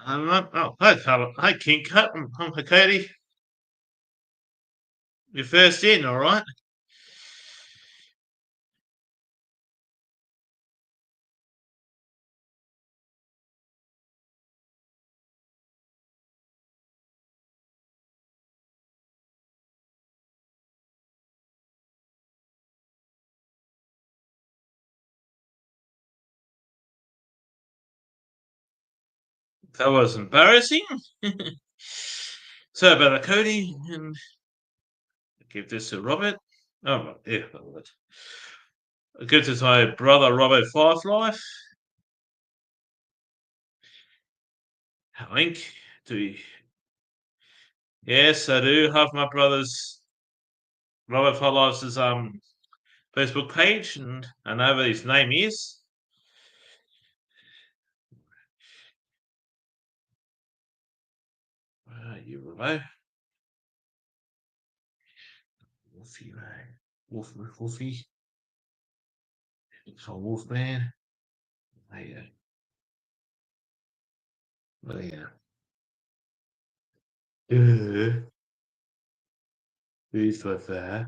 Hi, fella. Hi, King Cut. I'm Cody. You're first in, all right? That was embarrassing. So about Cody, and give this to Robert. Oh, yeah, Robert. I give this to my brother, Robert Firefly. Link to. Yes, I do have my brother's Robert Firefly's Facebook page, and I know what his name is. Where are you, Robo? Wolfie, man. Wolfie. It's a Wolfman. There you go. There you go. Who's with that?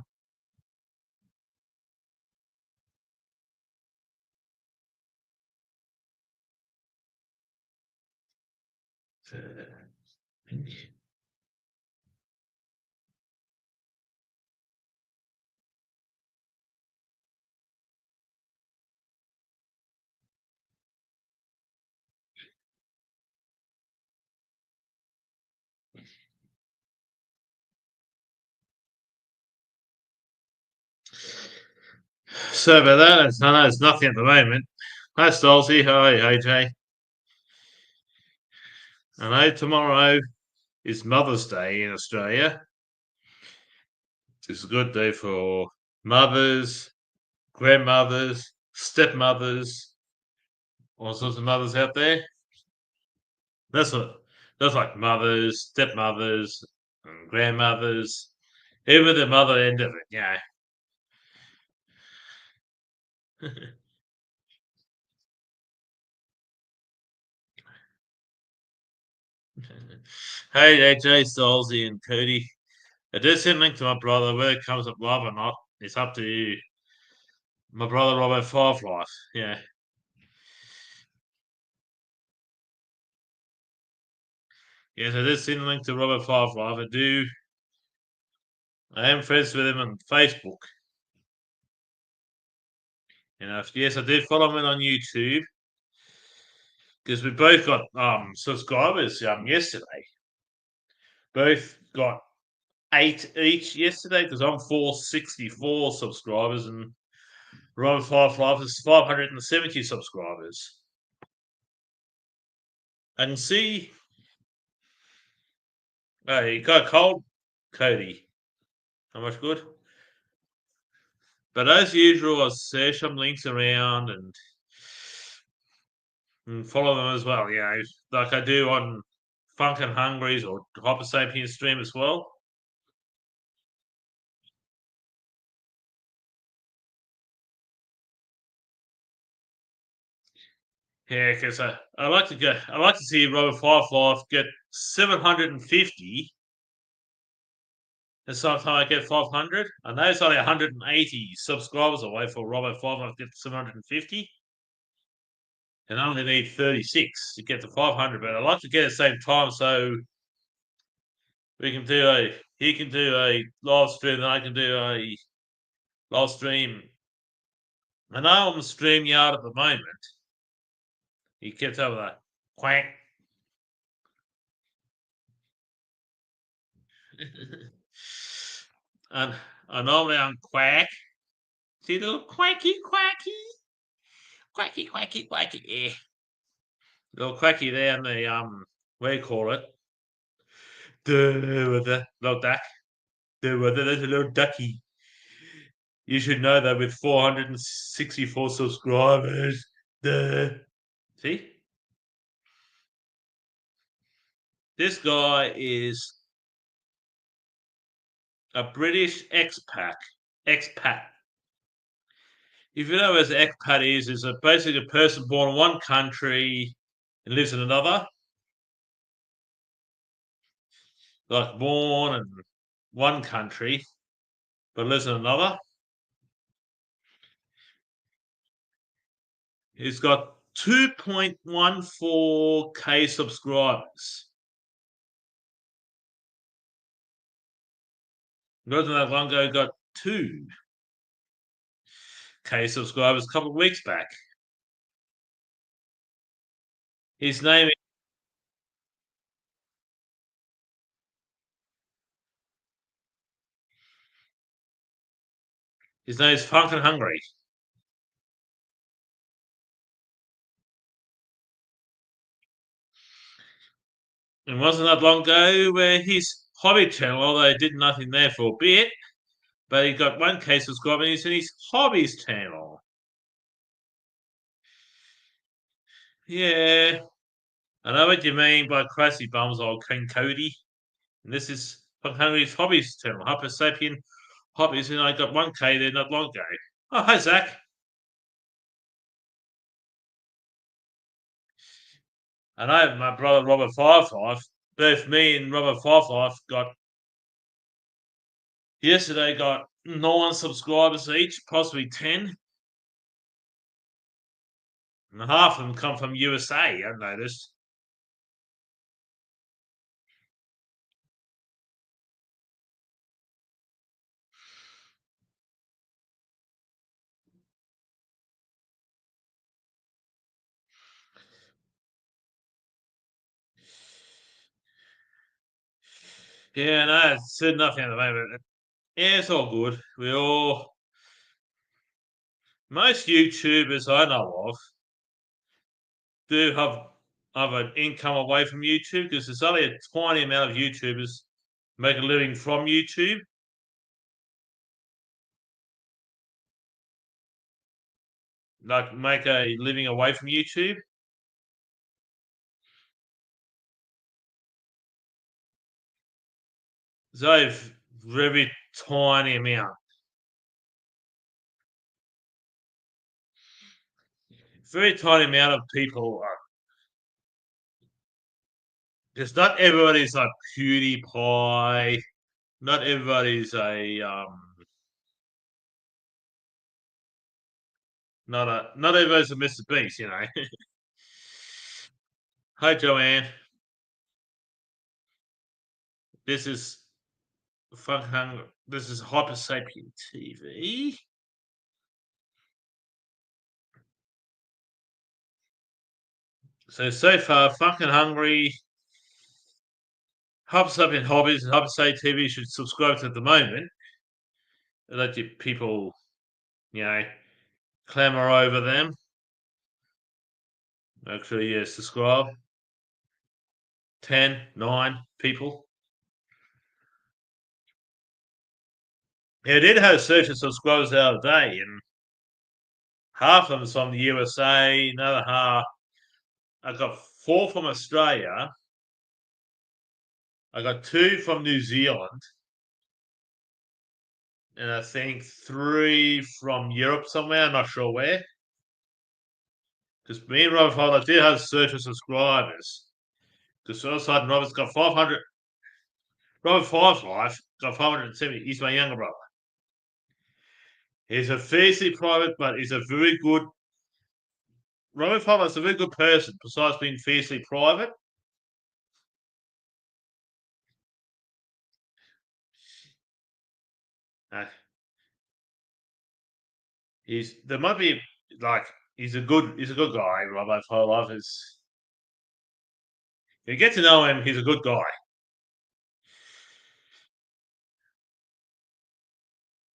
So about that, I know it's nothing at the moment. Hi, Stolzy. Hi, AJ. I know tomorrow is Mother's Day in Australia. It's a good day for mothers, grandmothers, stepmothers, all sorts of mothers out there. That's what that's like mothers, stepmothers, and grandmothers, even the mother end of it. Yeah. Hey, AJ, Stolzy, and Cody. I did send a link to my brother. Whether it comes up live or not, it's up to you. My brother Robert Firefly. Yeah. Yes, I did send a link to Robert Firefly. I am friends with him on Facebook. Yes, I did follow him on YouTube because we both got subscribers yesterday. Both got 8 each yesterday because I'm 464 subscribers and Robert Firefly is 570 subscribers. I can see. Oh, you got a cold, Cody. How much good? But as usual, I share some links around and follow them as well. Like I do on Funk and Hungries or Hyper Sapien stream as well. Yeah, because I like to go. I like to see Robert Firefly get 750, and sometimes I get 500. I know it's only 180 subscribers away for Robert Firefly to get 750, and I only need 36 to get to 500. But I like to get at the same time so we can do a he can do a live stream and I can do a live stream. I know I'm StreamYard at the moment. He kept over that quack. and I normally on quack. See the little quacky, yeah. Little quacky there in the what do you call it? Duh, with the little duck. Duh, with there's a little ducky. You should know that with 464 subscribers. Duh. See? This guy is a British expat. Expat. If you know what an expat is a basically a person born in one country and lives in another. like born in one country but lives in another. He's got 2.14K subscribers. Not that long ago, got 2K subscribers a couple of weeks back. His name his name is Funkin' Hungry. It wasn't that long ago where his hobby channel, although he did nothing there for a bit, but he got 1K subscribers in his hobbies channel. Yeah, I know what you mean by crazy bums, old King Cody. And this is Funkin' Hungry's hobbies channel, Hyper Sapien Hobbies, and I got 1K there not long ago. Oh, hi, Zach. I know my brother Robert Firefly, both me and Robert Firefly got yesterday got 9 subscribers each, possibly 10. And half of them come from USA, I noticed. Yeah, no, it's said nothing at the moment. Yeah, it's all good. Most YouTubers I know of do have an income away from YouTube because there's only a tiny amount of YouTubers make a living from YouTube. Like make a living away from YouTube. So very tiny amount. Very tiny amount of people are because not everybody's like PewDiePie. Not everybody's a not everybody's a Mr. Beast, you know. Hi Joanne. This is this is Hyper Sapien TV. So far, fucking hungry. Hyper Sapien Hobbies and Hyper Sapien TV should subscribe to at the moment. Let you people, you know, clamor over them. Actually, yeah, subscribe. 10, 9 people. Yeah, I did have search and subscribers the other day, and half of them from the USA, another half. I got 4 from Australia. I got 2 from New Zealand, and I think 3 from Europe somewhere. I'm not sure where. Because me and Robert Fowler did have search and subscribers. Because all of a sudden, Robert's got 500. Robert Five's life got 570. He's my younger brother. He's a fiercely private, but he's a very good. Robert Fowler's a very good person, besides being fiercely private. Uh, there might be like he's a good guy. Robert Fowler is. You get to know him. He's a good guy.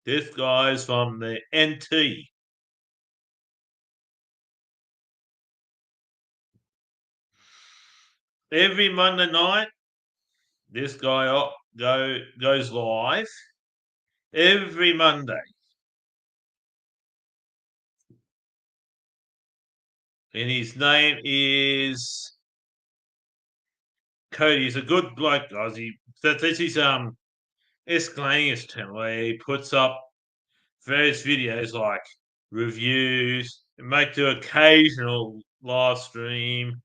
This guy's from the NT. Every Monday night, this guy goes live every Monday, and his name is Cody. He's a good bloke, guys. That's his Escalanius channel where he puts up various videos like reviews, and make the occasional live stream.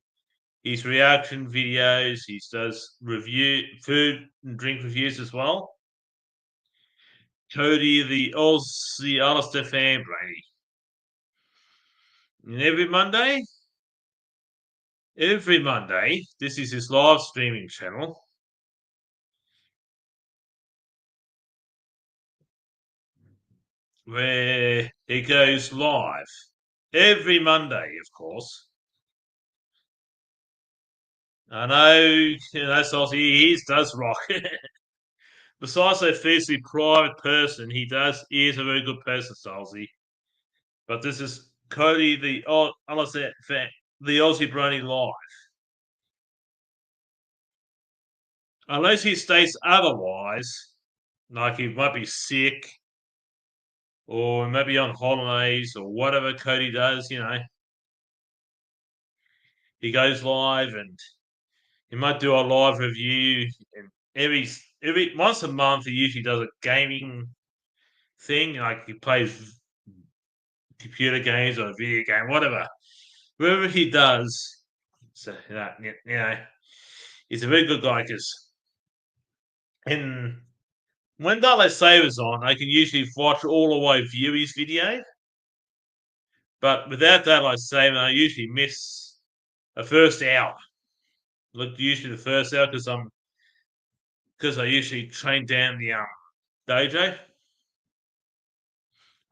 his reaction videos. He does food and drink reviews as well. Cody, the Aussie Alistair fan, Brady. And every Monday, this is his live streaming channel. Where he goes live every Monday, of course. I know, so he does rock. Besides a fiercely private person, he is a very good person, Stolzy. But this is Cody, the Aussie Brony live. Unless he states otherwise, like he might be sick or maybe on holidays or whatever Cody does, he goes live and he might do a live review. And every once a month, he usually does a gaming thing, like he plays computer games or a video game, whatever. Whatever he does, so he's a very good guy because in when Daylight Savers on, I can usually watch all the way view his video. But without Daylight Saving, I usually miss the first hour. Look, usually the first hour because I usually train down the dojo.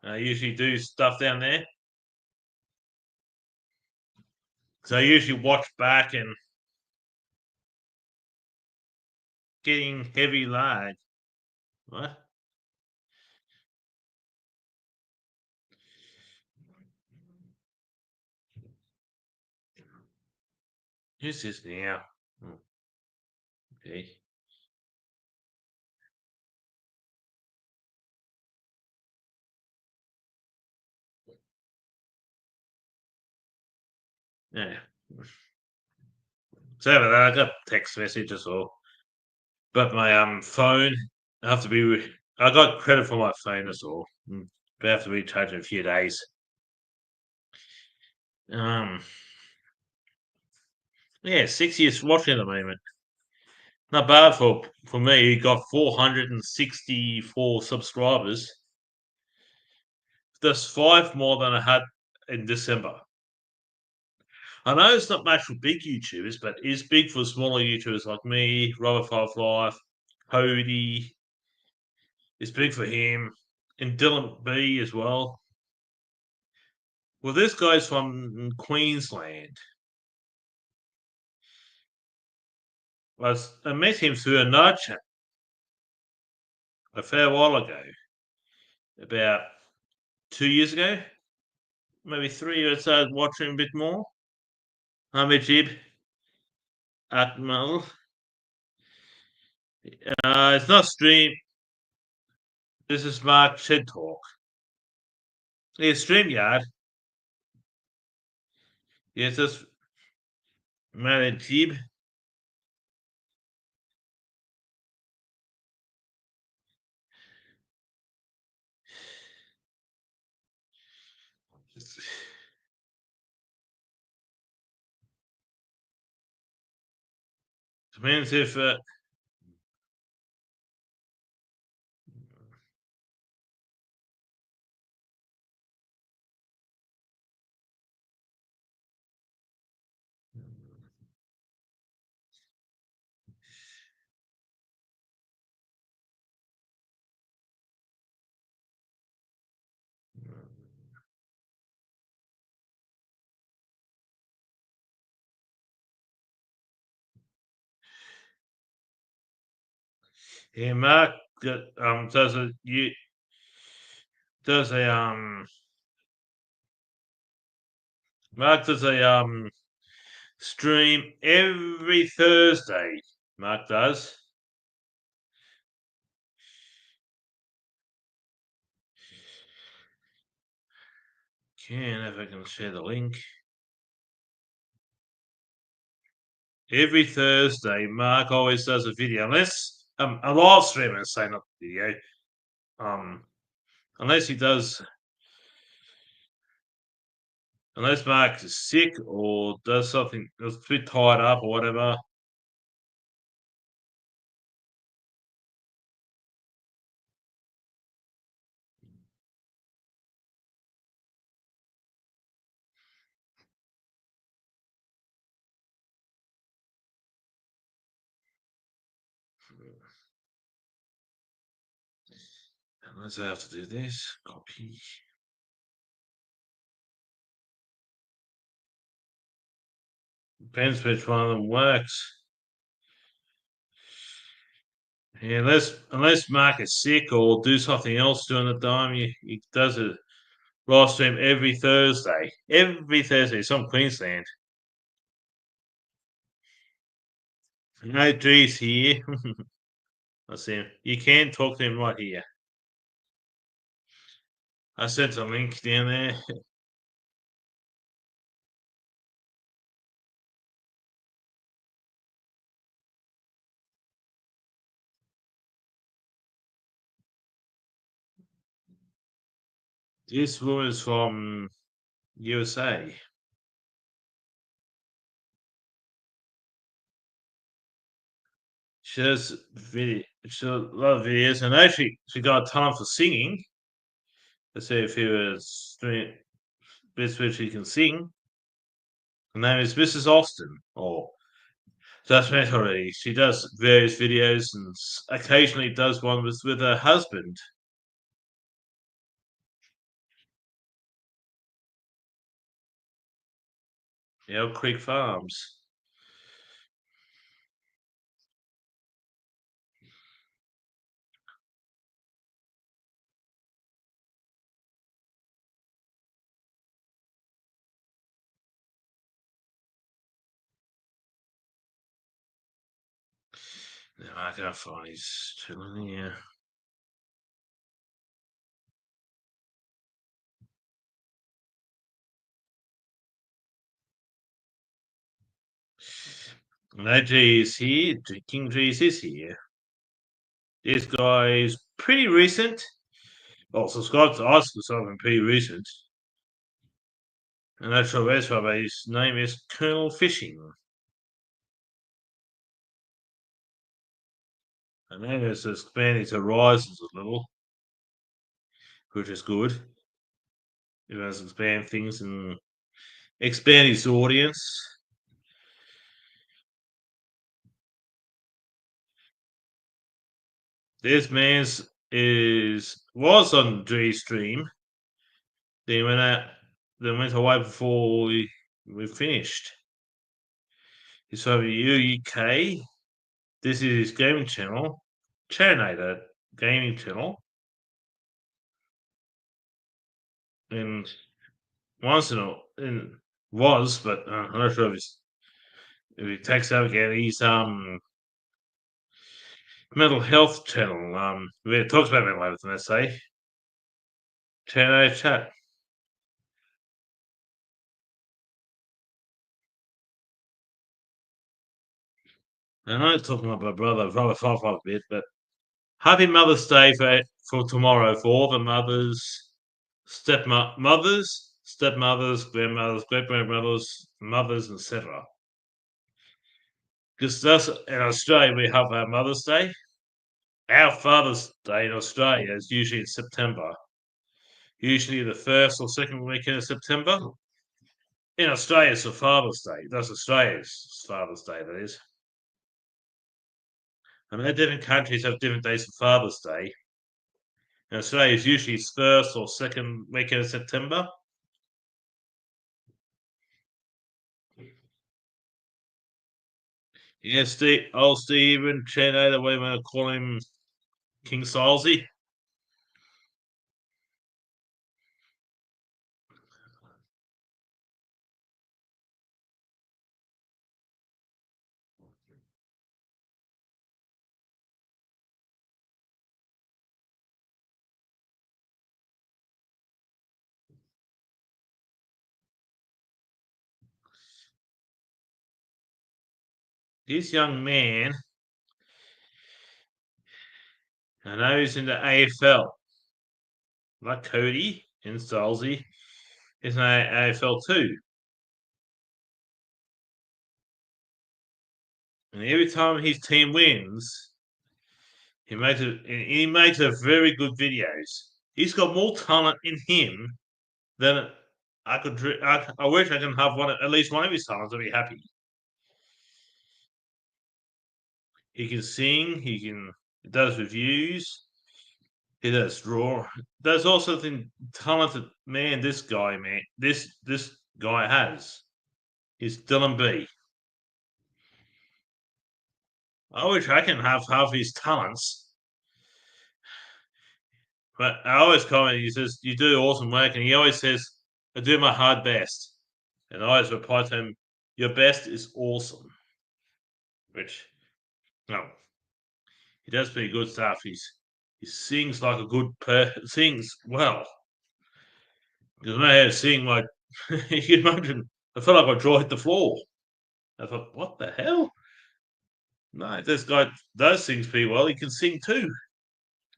I usually do stuff down there. So I usually watch back and getting heavy lag. What? Who's this now? Oh, okay. Yeah. So I got text messages or but my phone I have to be I got credit for my phone as all. But I have to recharge in a few days. Um yeah, 6 years watching at the moment. Not bad for me. He got 464 subscribers. That's five more than I had in December. I know it's not much for big YouTubers, but it's big for smaller YouTubers like me, Robert Five Life, Cody. It's big for him, and Dylan B as well. Well, this guy's from Queensland. I met him through a nudge chat a fair while ago, about 2 years ago, maybe 3 years. I started watching a bit more. Hamid Akmal. It's not stream. This is Mark Shed Talk. Yeah, StreamYard. Yes, that's Manajib. Depends if yeah, Mark does a Mark does a stream every Thursday. Mark does. Can if I can share the link. Every Thursday, Mark always does a video, unless a live streamer, say not video. Unless he does Unless Mark is sick or does something that's a bit tied up or whatever. Unless I have to do this. Copy. Depends which one of them works. Yeah, unless Mark is sick or do something else during the time, he does a live stream every Thursday. Every Thursday, it's from Queensland. No G's here. I see him. You can talk to him right here. I sent a link down there. This woman's from USA. She does video. She does a lot of videos, and actually, she got a talent for singing. Let's see if he was doing best way she can sing. Her name is Mrs. Austin, or that's met already. She does various videos and occasionally does one with her husband. Elk Creek Farms. Now I can't find his channel here. No G is here. King G's is here. This guy is pretty recent. Well, subscribe to us because I've been pretty recent. And that's your his name is Colonel Fishing. And then it's expanding his horizons a little, which is good. He has to expand things and expand his audience. This man's was on G stream. Then went away before we finished. He's over UK. This is his gaming channel, Charinator gaming channel. And once in a in was, but I'm not sure if he takes over again. He's mental health channel. Where it talks about mental health, let's say. Charinator chat. And I'm talking about my brother Five a bit, but happy Mother's Day for tomorrow for all the mothers, stepmothers, grandmothers, great grandmothers, mothers, etc. Because that's in Australia we have our Mother's Day. Our Father's Day in Australia is usually in September, usually the first or second weekend of September. In Australia, it's the Father's Day. That's Australia's Father's Day, that is. I mean, different countries have different days for Father's Day. In Australia, it's usually its first or second weekend of September. Yeah, old Stephen, Cheno, the way we want to call him King Salzy. This young man, I know he's in the AFL, like Cody and Salzy. He's in AFL too. And every time his team wins, he makes a very good videos. He's got more talent in him than I could. I wish I can have at least one of his talents. I'd be happy. He can sing. He does reviews. He does draw. There's also the talented man. This guy has. He's Dylan B. I wish I can have half his talents. But I always comment. He says you do awesome work, and he always says I do my hard best. And I always reply to him, "Your best is awesome." Which no, he does pretty good stuff. He sings like a sings well. Because when I had to sing like you can imagine, I felt like my jaw hit the floor. I thought, what the hell? No, this guy does sing pretty well. He can sing too.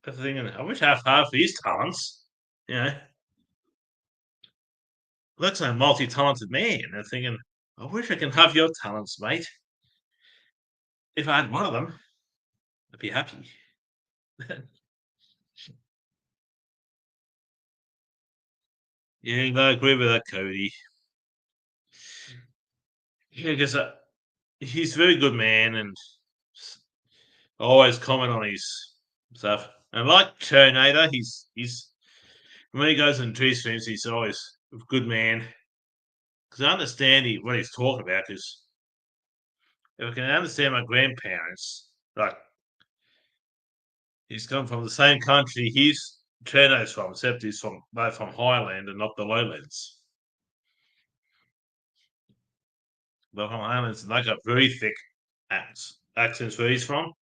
That's the thing. I wish I have half his talents. You know, that's a multi-talented man. I'm thinking, I wish I can have your talents, mate. If I had one of them, I'd be happy. Yeah, no, I agree with that, Cody. Yeah, because he's a very good man, and I always comment on his stuff. And like Chernator, he's when he goes on G streams, he's always a good man. Because I understand what he's talking about. Because if I can understand my grandparents, like he's come from the same country he's Cherno's from, except he's from both from Highland and not the Lowlands. They're from Highlands, and they got very thick accents where he's from.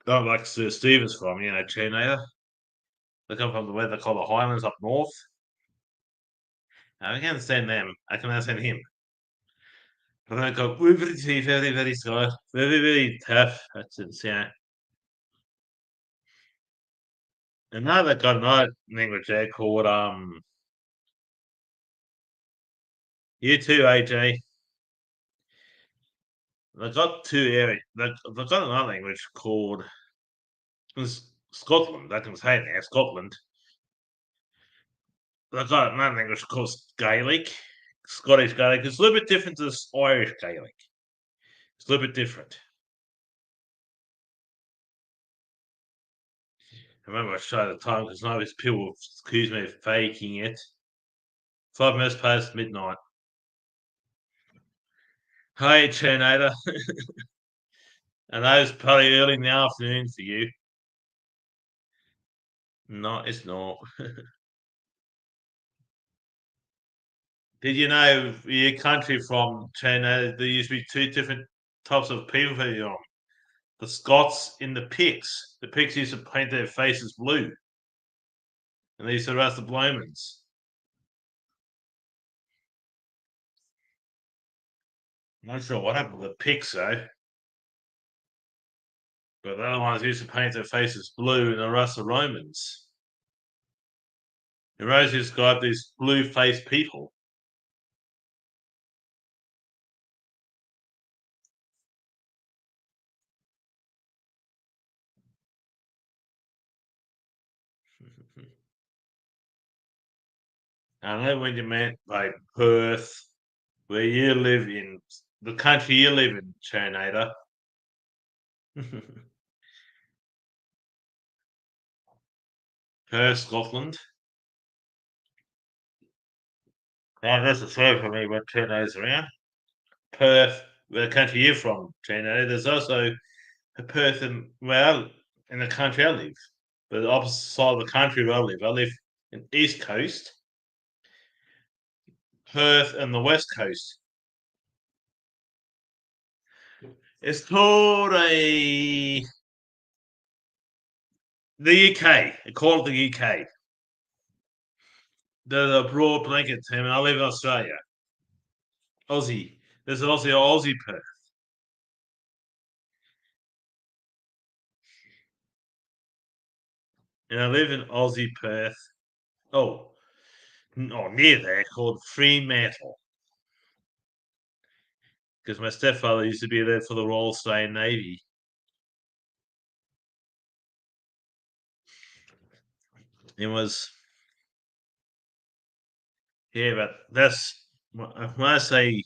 Not like Sir Stephen's from, Chernator. They come from the where they call the Highlands up north. I can understand them. I can understand him. But they got very, very, very slow, very, very tough accents, yeah. And now they've got another language there called Year Two AJ. They've got two areas. They've got another language called Scotland. I can say it now, Scotland. They've got another language called Gaelic, Scottish Gaelic. It's a little bit different to this Irish Gaelic. It's a little bit different. I remember I showed the time because now people accuse me of faking it. 5 minutes past midnight. Hey, Chernator. I know it's probably early in the afternoon for you. No, it's not. Did you know your country from China, there used to be two different types of people for you on? The Scots and the Picts. The Picts used to paint their faces blue, and they used to arrest the Blomans. I'm not sure what happened to the Picts, though, but the other ones used to paint their faces blue and arrest the Romans. And Rose described these blue-faced people. I know when you meant by Perth, where you live in the country you live in, Chernator. Perth, Scotland. Now that's a story for me when Chernator's around. Perth, where the country you're from, Chernator. There's also a Perth in the country I live. But the opposite side of the country where I live. I live in East Coast, Perth, and the West Coast. It's called the UK. They call it the UK. The broad blanket term. I live in Australia. Aussie. There's also Aussie Perth. And I live in Aussie Perth. Oh, near there, called Fremantle. Because my stepfather used to be there for the Royal Australian Navy. It was, yeah, but that's when I say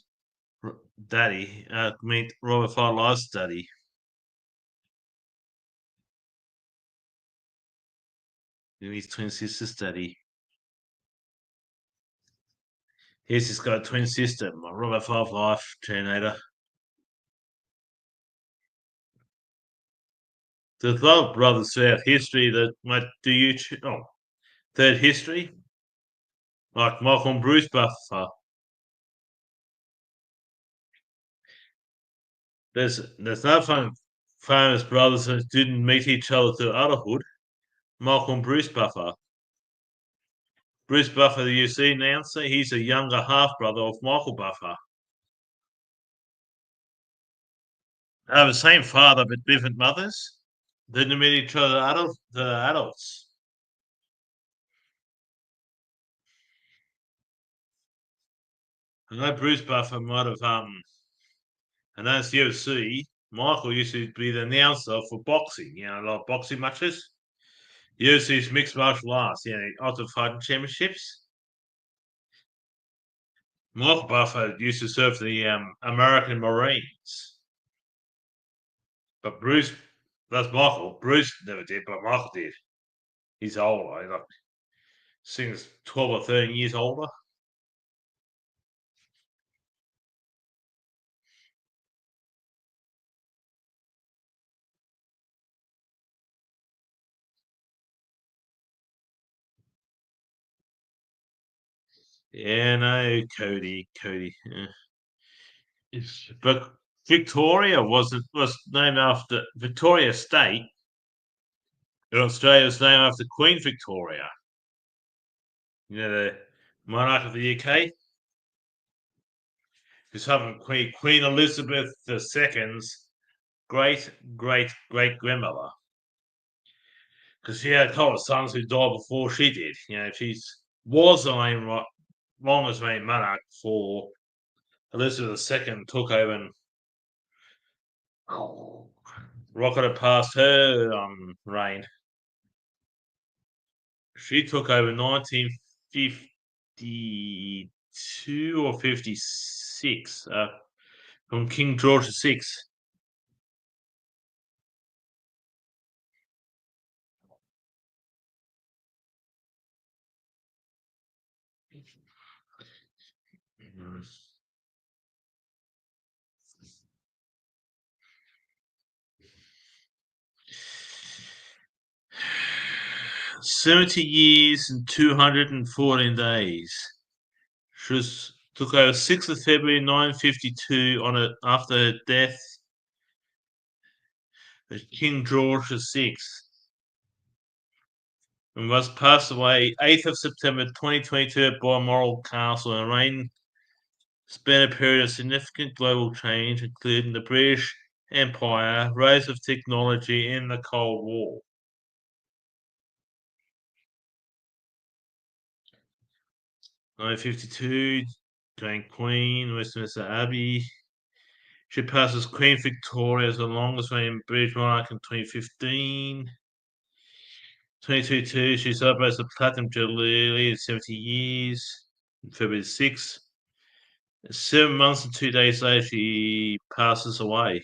daddy, I mean Robert Fowler's daddy. His twin sister's daddy. He's just got a twin sister, my Robert Five Life Terminator. There's a lot of brothers throughout history that might do you. Third history, like Michael and Bruce Buffer. There's no famous brothers that didn't meet each other through adulthood. Michael and Bruce Buffer. Bruce Buffer, the UFC announcer, he's a younger half brother of Michael Buffer. They have the same father but different mothers. Didn't meet each other adults. I know Bruce Buffer might have and that's UFC. Michael used to be the announcer for boxing, a lot of boxing matches. UFC's mixed martial arts, Ultimate Fighting Championships. Michael Buffer used to serve the American Marines. But that's Michael. Bruce never did, but Michael did. He's older. He's like, seems 12 or 13 years older. Yeah, no, Cody. Yeah. But Victoria was named after Victoria State in Australia was named after Queen Victoria. The monarch of the UK. Who's having Queen Elizabeth II's great grandmother. Because she had a couple of sons who died before she did. She was the longest reigning monarch before Elizabeth II took over and rocketed past her reign. She took over 1952 or 56 from King George VI. Mm. 70 years and 214 days. She took over 6th of February 1952 after her death as King George VI and was passed away 8th of September 2022 at Balmoral Castle and reign spanned a period of significant global change, including the British Empire, rise of technology, and the Cold War. 1952, Grand Queen, Westminster Abbey. She passes Queen Victoria as the longest reigning British monarch in 2015. 2022, she celebrates the Platinum Jubilee of 70 years, February 6th. 7 months and 2 days later, she passes away.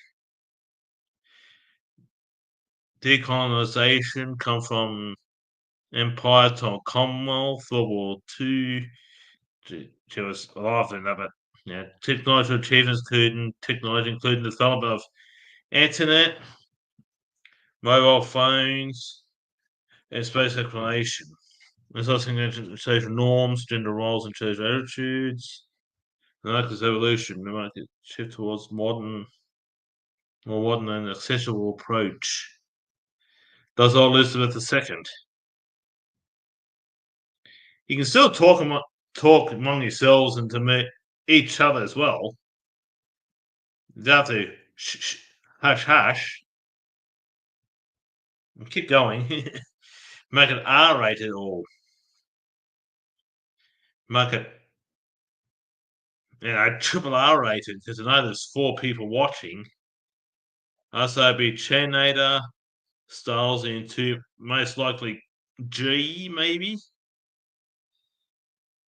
Decolonisation come from Empire to Commonwealth, World War II. She was alive in that, but technological achievements including the development of internet, mobile phones, and space exploration. There's also social norms, gender roles, and church attitudes. And like this evolution, we might shift towards more modern and accessible approach. Does old Elizabeth II. You can still talk among yourselves and to meet each other as well. You don't have to hush hush. Keep going. Make it R rated or Make it, triple R rated because I know there's 4 people watching. I say it'd be Chenator, Styles into most likely G, maybe.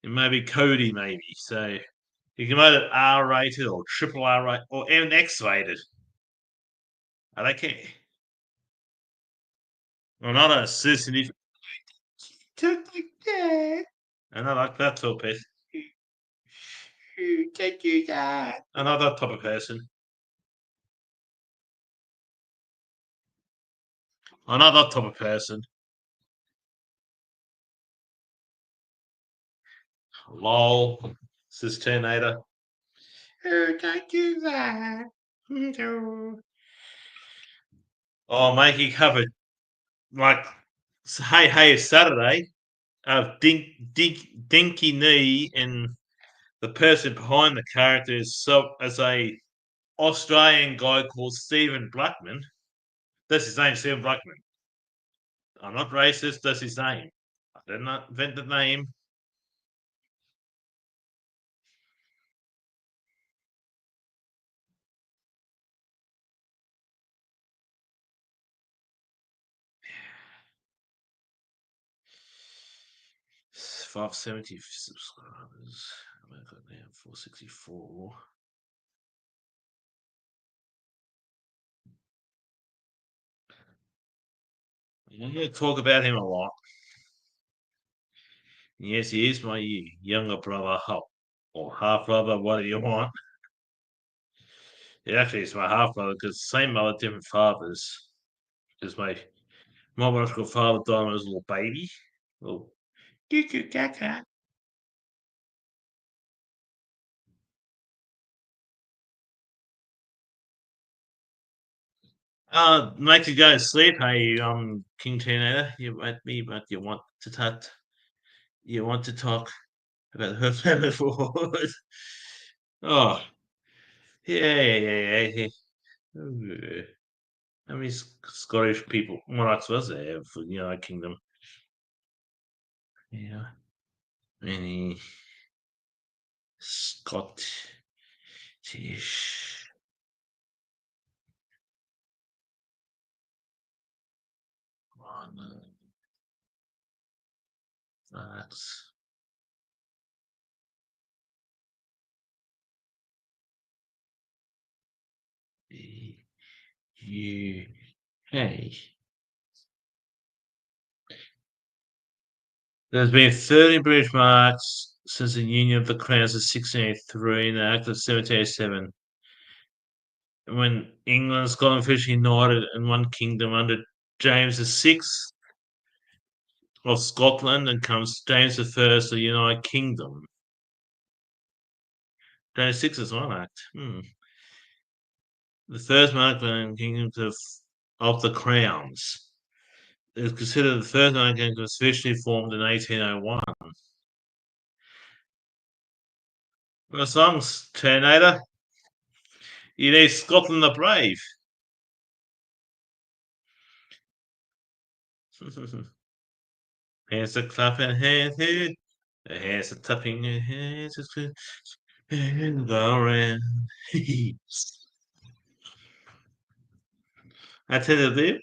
And maybe Cody, maybe. So you can make it R rated or triple R rated or even X rated. I don't care. I'm not a sensitive. Talk like that. And I like that type of person. Can't do that. I'm not that type of person. I'm not that type of person. Lol. Says Terminator. Oh, don't do that. No. Oh, mate, you covered like hey hey it's Saturday. Dinky knee and the person behind the character is as a Australian guy called Stephen Blackman. That's his name, Stephen Blackman. I'm not racist. That's his name. I did not invent the name. It's 570 subscribers. I've got now 464. I'm going to talk about him a lot. Yes, he is my younger brother, or half brother. What do you want? He actually is my half brother because same mother, different fathers. Because my biological father died when I was a little baby. Little cuckoo caca. Makes you go to sleep. Hey, King Terminator, you at me, but you want to talk about her family forward. Oh, yeah. How many Scottish people, monarchs was there for the United Kingdom? Yeah, many Scottish monarchs. The UK. There's been 13 British monarchs since the Union of the Crowns of 1683 and the Act of 1787. When England and Scotland officially united in one kingdom under James VI of Scotland and comes James I of the United Kingdom. James VI is monarch. The first monarch in kingdoms of the crowns. It is considered the first monarch kingdom was officially formed in 1801. The songs, Terminator. You need Scotland the Brave. Hands are clapping, hands here. Hands are tapping, hands are and go around. I tell you,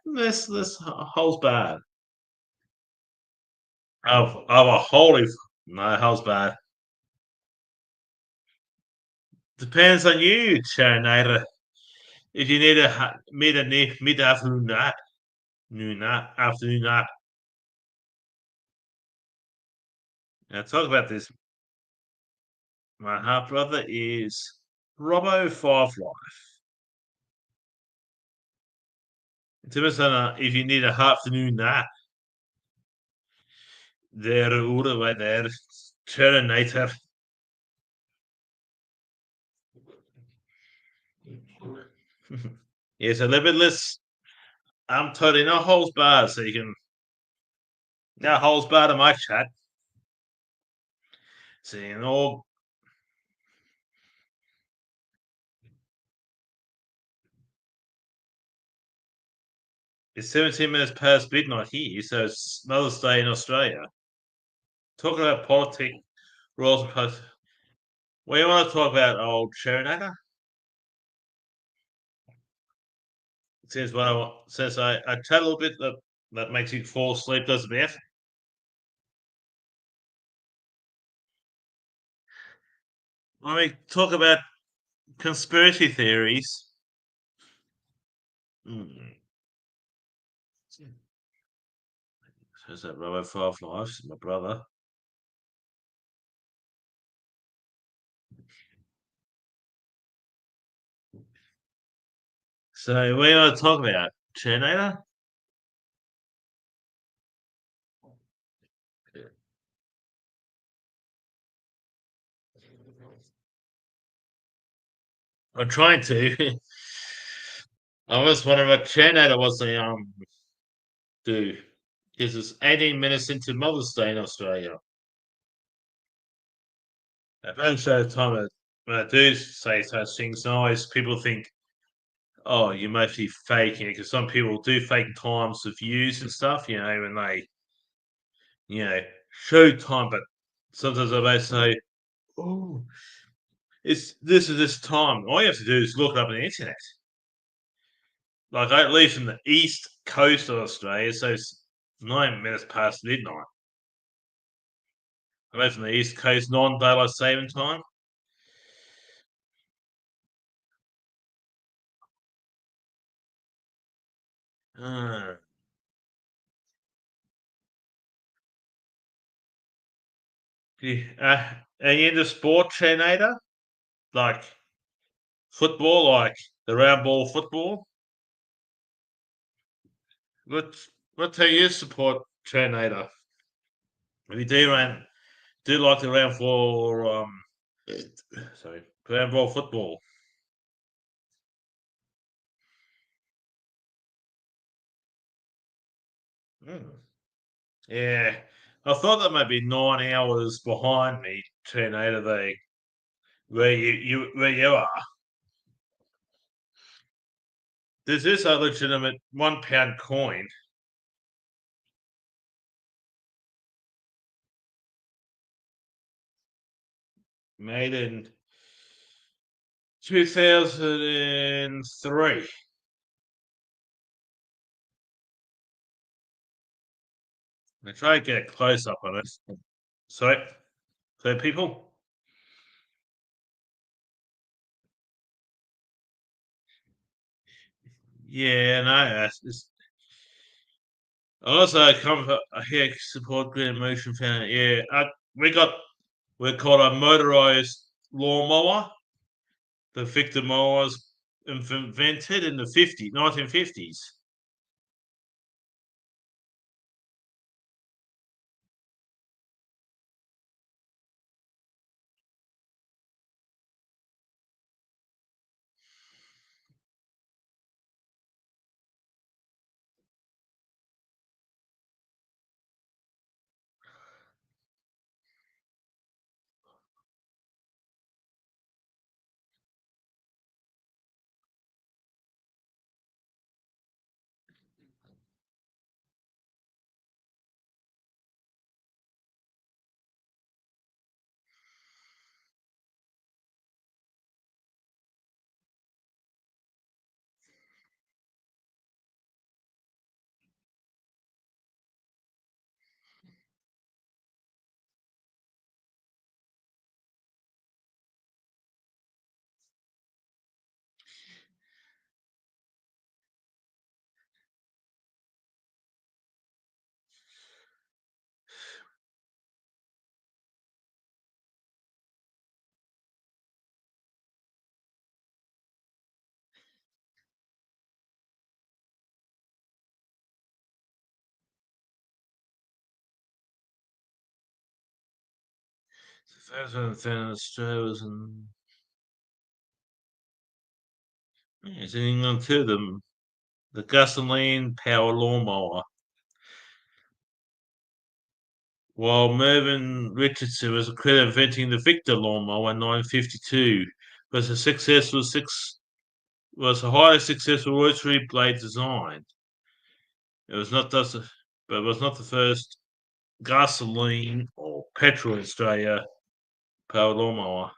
this whole's bad. Of a holy, no, how's bad. Depends on you, Terminator. If you need a mid afternoon nap, afternoon nap. Now talk about this. My half brother is Robbo Five Life. Depends on if you need a afternoon nap. There, right there, Terminator. Yes, a limitless. I'm totally no holes barred, so you can no holes barred in my chat. So you know, it's 17 minutes past midnight here, so it's another day in Australia. Talking about politics. Royals post. We want to talk about old Sherinator. Says what I want. Says I chat a little bit that makes you fall asleep, doesn't it? When we talk about conspiracy theories, hmm, says that Robo Five Lives, my brother. So we want to talk about Sherinator. I'm trying to. I was wondering what Sherinator was the do. This is 18 minutes into Mother's Day in Australia. At most of the time, when I do say such things, always people think, "Oh, you must be faking it," because some people do fake times of views and stuff. When they show time, but sometimes I may say, "Oh, it's this time." All you have to do is look it up on the internet. Like I live from the east coast of Australia, so it's 9 minutes past midnight. I live from the east coast, non-daylight saving time. Uh, are you into sport, Chenada? Like football, like the round ball football? What what team you support, Chenada? If you do like the round for sorry, round ball football. Hmm. Yeah, I thought that might be 9 hours behind me, Chenada. Where you are. There's this a legitimate £1 coin. Made in 2003. I try to get a close up on it. So people, yeah, no, I also come from here support green emotion fan. Yeah, we're called a motorized lawnmower. The Victor mower was invented in the 1950s. The first one found in Australia was it's in England too. The gasoline power lawnmower. While Mervyn Richardson was credited inventing the Victor lawnmower in 1952, was a was a highly successful rotary blade design. It was not thus, but it was not the first gasoline or petrol in Australia. Power lawnmower.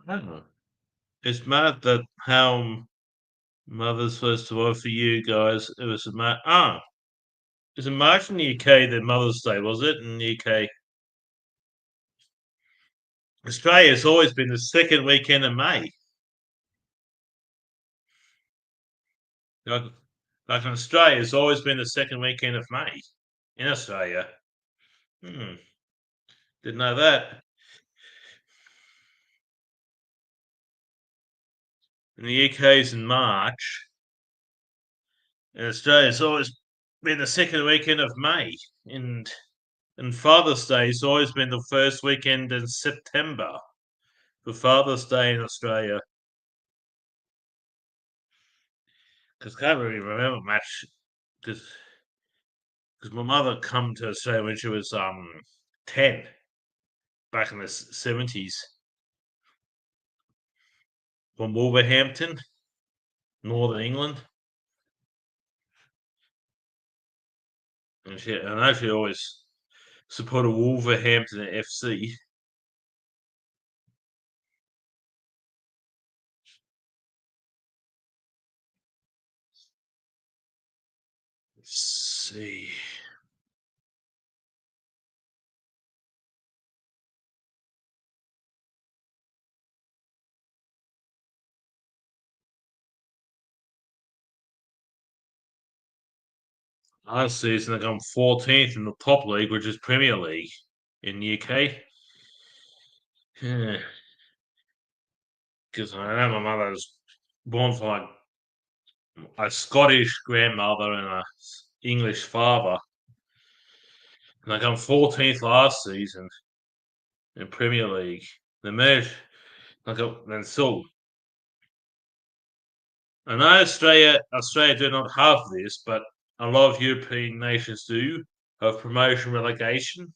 I don't know. It's mad that how mothers first of all for you guys. It was it was in March in the UK. That Mother's Day was it in the UK? Australia's always been the second weekend of May. Like, like in Australia, it's always been the second weekend of May in Australia. Hmm, didn't know that. In the UK's in March. In Australia, it's always been the second weekend of May. And Father's Day has always been the first weekend in September for Father's Day in Australia. Because I can't really remember much. Because my mother come to Australia when she was 10 back in the 70s from Wolverhampton, Northern England. And I know she always supported Wolverhampton FC. Let's see. Last season, they come 14th in the top league, which is Premier League in the UK. Because I know my mother was born from like a Scottish grandmother and a English father. And they come 14th last season in Premier League. The match, then so I know Australia do not have this, but a lot of European nations do have promotion relegation.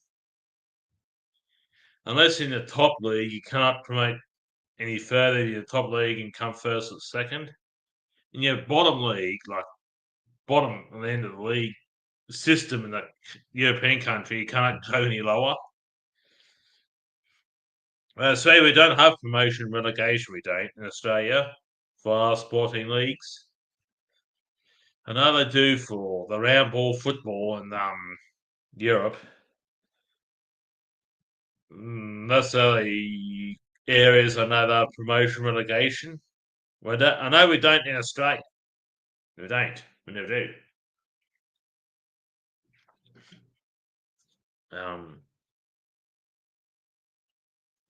Unless in the top league, you cannot promote any further to the top league and come first or second. In your bottom league, like bottom at the end of the league system in the European country, you can't go any lower. Australia, we don't have promotion relegation. We don't in Australia for our sporting leagues. I know they do for the round ball football in Europe. That's the only areas I know that are promotion relegation. I know we don't in Australia. We don't. We never do. Um,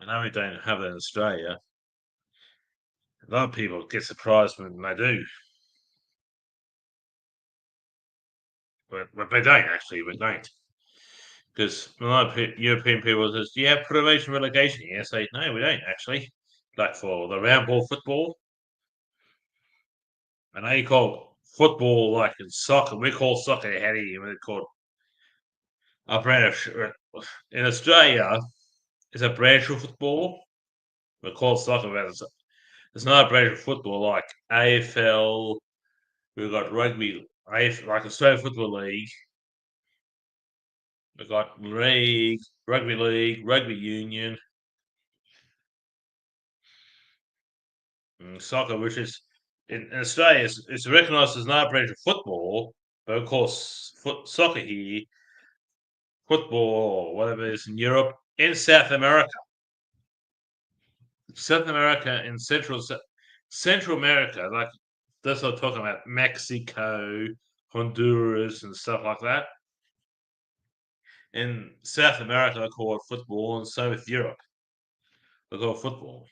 I know we don't have that in Australia. A lot of people get surprised when they do, but they don't actually. We don't. Because a lot of European people says, "Do you have promotion relegation?" Yeah, say, "No, we don't actually." Like for the round ball football, and they call football like in soccer. We call soccer how do you call it? A branch in Australia. It's a branch of football. We call soccer, but it's not a branch of football like AFL. We've got rugby, like Australian Football League. We've got league, rugby union, and soccer, which is in Australia, it's recognised as not a branch of football, but of course, soccer here, football, or whatever it is in Europe, in South America. South America and Central America, like that's what I'm talking about, Mexico, Honduras, and stuff like that. In South America, they call it football, and so with Europe, they call it football.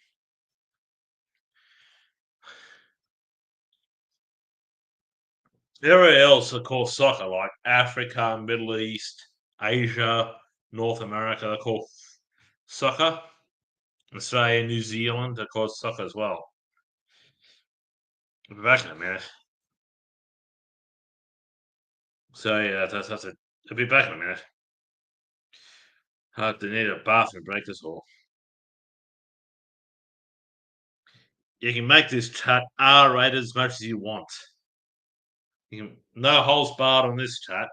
Everywhere else, of course, soccer, like Africa, Middle East, Asia, North America, they call soccer. Australia, New Zealand, they call soccer as well. We'll be back in a minute. So yeah, that's it. I'll be back in a minute. I have to need a bathroom break this all. you can make this chat R-rated as much as you want. No holes barred on this chat.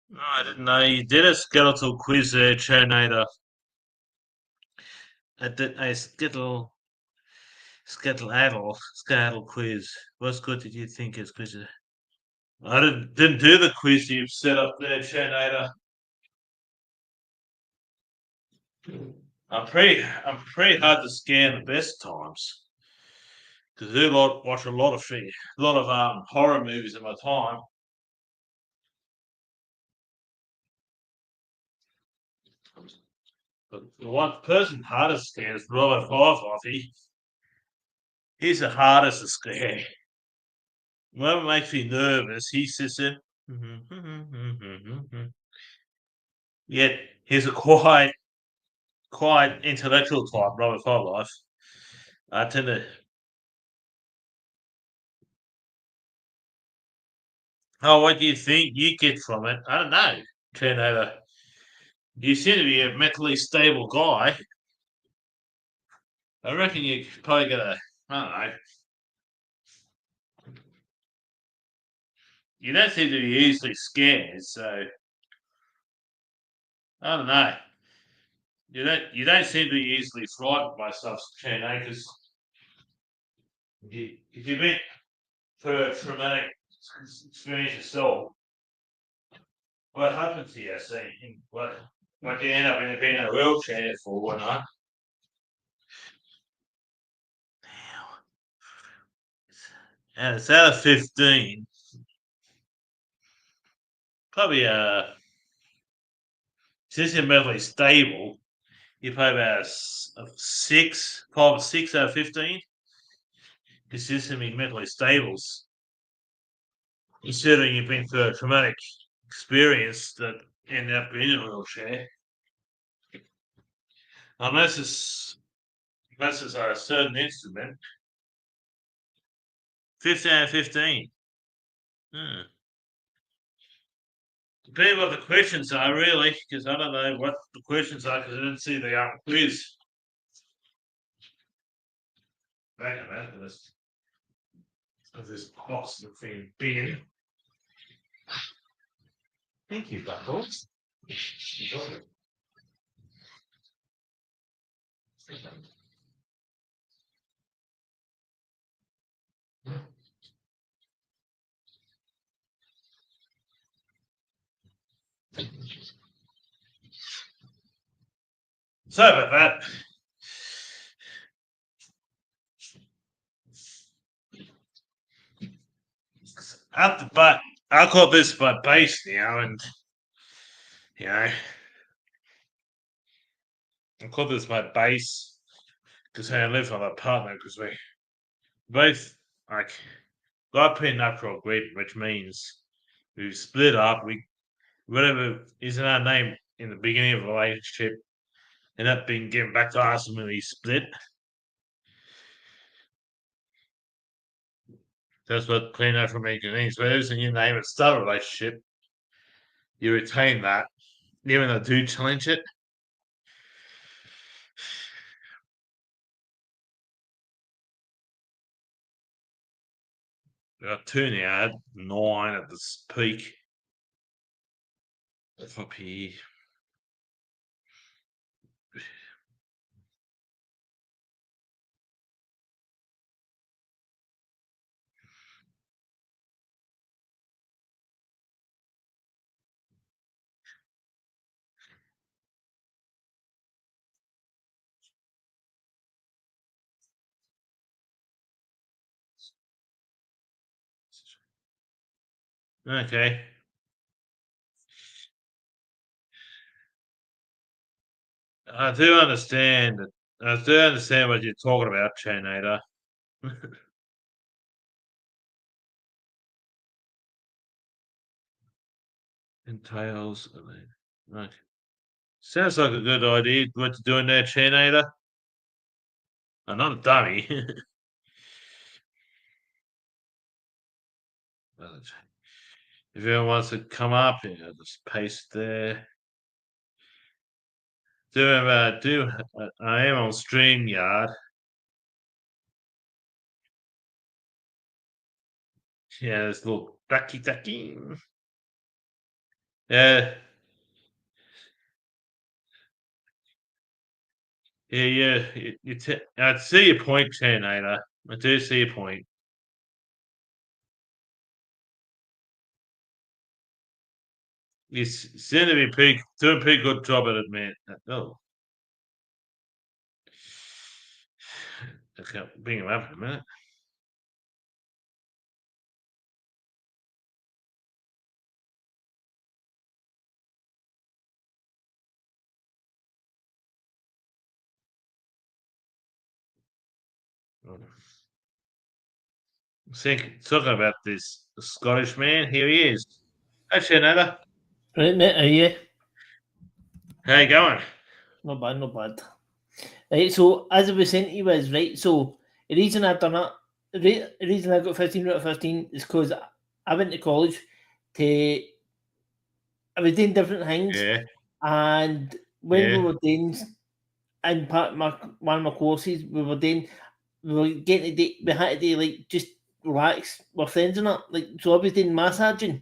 No, I didn't know you did a skeletal quiz there, Chanator. I did a skeletal quiz. What good did you think is quiz? I didn't do the quiz you've set up there, Chanator. I'm pretty hard to scan the best times because I do watch a lot of horror movies in my time. But the one person hardest to scan is Robert Five. He's the hardest to scan. Whatever makes me nervous, he sits there. Yet he's a quite intellectual type, Robert Five. I tend to. Oh, what do you think you get from it? I don't know, Tornado. You seem to be a mentally stable guy. I reckon you probably got a. I don't know. You don't seem to be easily scared, so I don't know. You don't seem to be easily frightened by stuff, Tornado, because if you've been through a traumatic experience yourself, what happened to you? See, what you end up being in a wheelchair for, whatnot. And it's out of 15. Probably since you're mentally stable, you probably about a 6, 5 or 6 out of 15. Consistently mentally stables. Considering you've been through a traumatic experience that ended up in a wheelchair. Unless it's a certain instrument. 15 out of 15. Hmm. Depending what the questions are, really, because I don't know what the questions are because I didn't see the quiz. Back of that, this box of thing beer. Thank you, Buckles. Enjoy it. Sorry about that. But I call this my base now, and you know, I call this my base because I live with my partner because we both like got prenuptial agreement, which means we split up. We whatever is in our name in the beginning of the relationship ended up being given back to us when we split. That's what prenuptial agreement means. Whereas in your name at the start of a relationship, you retain that, even though I do challenge it. I got 2 now. I had 9 at this peak. Up here. Okay. I do understand that. I do understand what you're talking about, Chanator. Entails. Okay. Sounds like a good idea. What you're doing there, Chanator? I'm not a dummy. If anyone wants to come up, yeah, just paste there. I am on StreamYard. Yeah, this little ducky. Yeah. Yeah. I see your point, Chanator. I do see your point. You seem to be doing a pretty good job at it, man. Oh. Okay, bring him up in a minute. Talking about this Scottish man. Here he is. Hey, Shanada. Right, mate, are you? How you going? Not bad, not bad. Right, so as I was saying to you is, right, so the reason I've done it, the reason I got 15 out of 15 is because I went to college to, I was doing different things, Yeah. and when we Yeah. were doing, in part of one of my courses, we were getting to do, we had to do, like, just relax with friends and that, like, so I was doing massaging,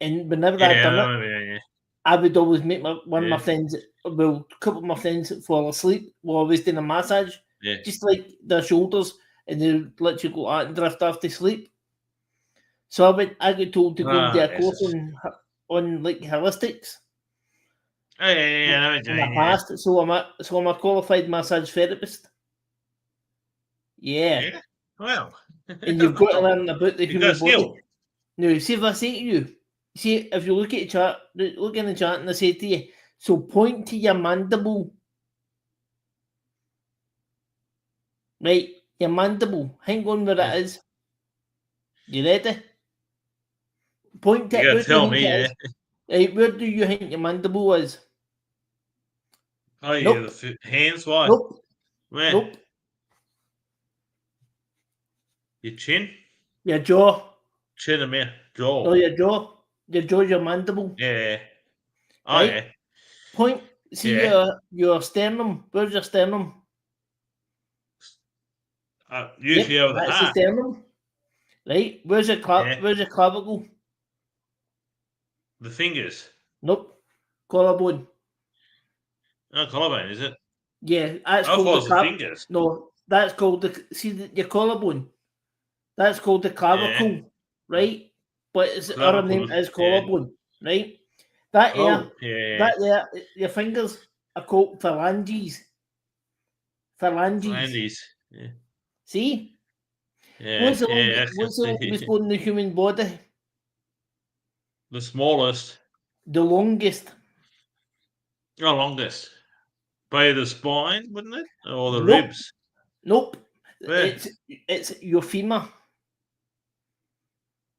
and whenever I'd Yeah. done it, Yeah. I would always make one of my Yeah. friends, well, a couple of my friends fall asleep while I was doing a massage, Yeah. just like their shoulders, and they would literally go out and drift off to sleep. So I got told to go and do a Yes. course on like holistics Oh, yeah. I know what in you're the doing, yeah. past. So I'm a qualified massage therapist. Yeah, Yeah. Well. and you've got to learn about the You got human body. skill. Now, see if I say to you, see if you look at the chat, look in the chat, and I say to you, so point to your mandible. Right, your mandible. Hang on where Yeah. it is. You ready? Point to You it. gotta Where do you tell think me, it yeah. is? Right, where do you think your mandible is? Oh, yeah. Nope. The hands, why? Nope. Where? Nope. Your chin? Your jaw. Chin and mouth. No, Jaw. your jaw. Your jaw, your mandible. Yeah. Oh, Right? yeah. Point. See Yeah. your sternum. Where's your sternum? Yep, Usually over the that's the heart. sternum. Right? Yeah. Where's your clavicle? The fingers. Nope. Collarbone. Oh, collarbone, is it? Yeah, that's I called thought it the was the fingers. No, that's called your collarbone. That's called the Yeah. clavicle, right? But its other name Clavicle. is Yeah. collarbone, right? That Oh, yeah. your fingers, are called phalanges. Phalanges. Yeah. See? Yeah. What's the Yeah. longest bone in the human body? The smallest. The longest. Oh, longest. By the spine, wouldn't it? Or the Nope. ribs? Nope. Where? It's your femur.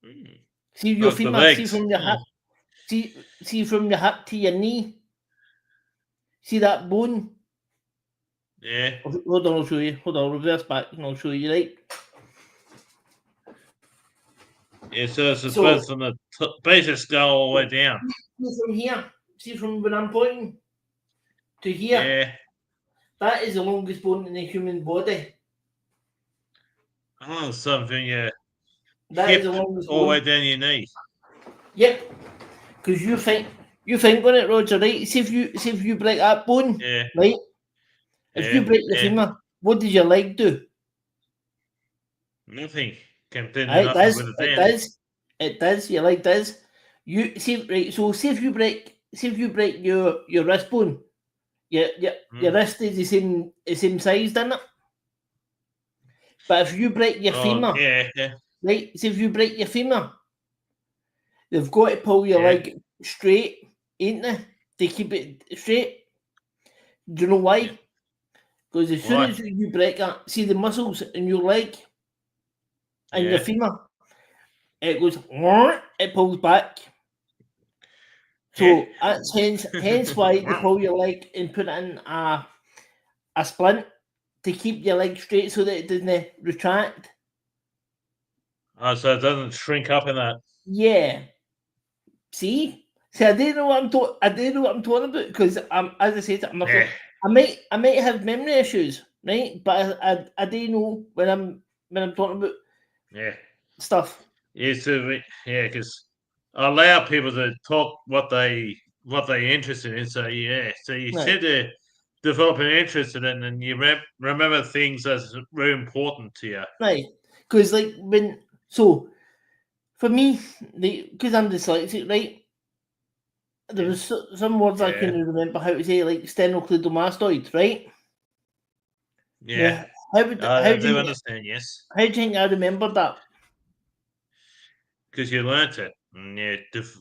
Mm. See your The femur. See legs. from your hip. See from your hip to your knee. See that bone? Yeah. Hold on, I'll show you. Hold on, reverse back and I'll show you, right? Yeah, so it's So- both from the base of skull all the way down. See from here. See from when I'm pointing to here. Yeah. That is the longest bone in the human body. Oh, something, yeah. That Hip is the longest all the way bone. down your knee. Yep. Because you think on it, Roger, right? See if you break that bone, Yeah. right? If you Yeah. break your Yeah. femur, what does your leg do? Nothing. Completely Right, nothing does with it it down. does it does your leg does. You see, right? So see if you break your wrist bone, your wrist is the same size, doesn't it? But if you break your Oh, femur, yeah. Yeah. right? See if you break your femur, they've got to pull your Yeah. leg straight, ain't they? To keep it straight. Do you know why? Yeah. Because as soon Why? as you break that, see the muscles in your leg and your Yeah. femur, it goes, it pulls back. So Yeah. that's hence why they pull your leg and put it in a splint to keep your leg straight so that it doesn't retract. Oh, so it doesn't shrink up in that. Yeah. See? I don't know what I'm talking about because as I said, Yeah. I might have memory issues, right? But I do know when I'm talking about Yeah. stuff. Yeah, so because allow people to talk what they interested in. So yeah, so you Right. said to develop an interest in it, and you remember things that's very important to you. Right. Because like for me, because I'm dyslexic, right? There was some words I Yeah. couldn't remember how to say, like sternocleidomastoid, right? Yeah, How I do do you understand. Yes, think I remembered that? because you learnt it, and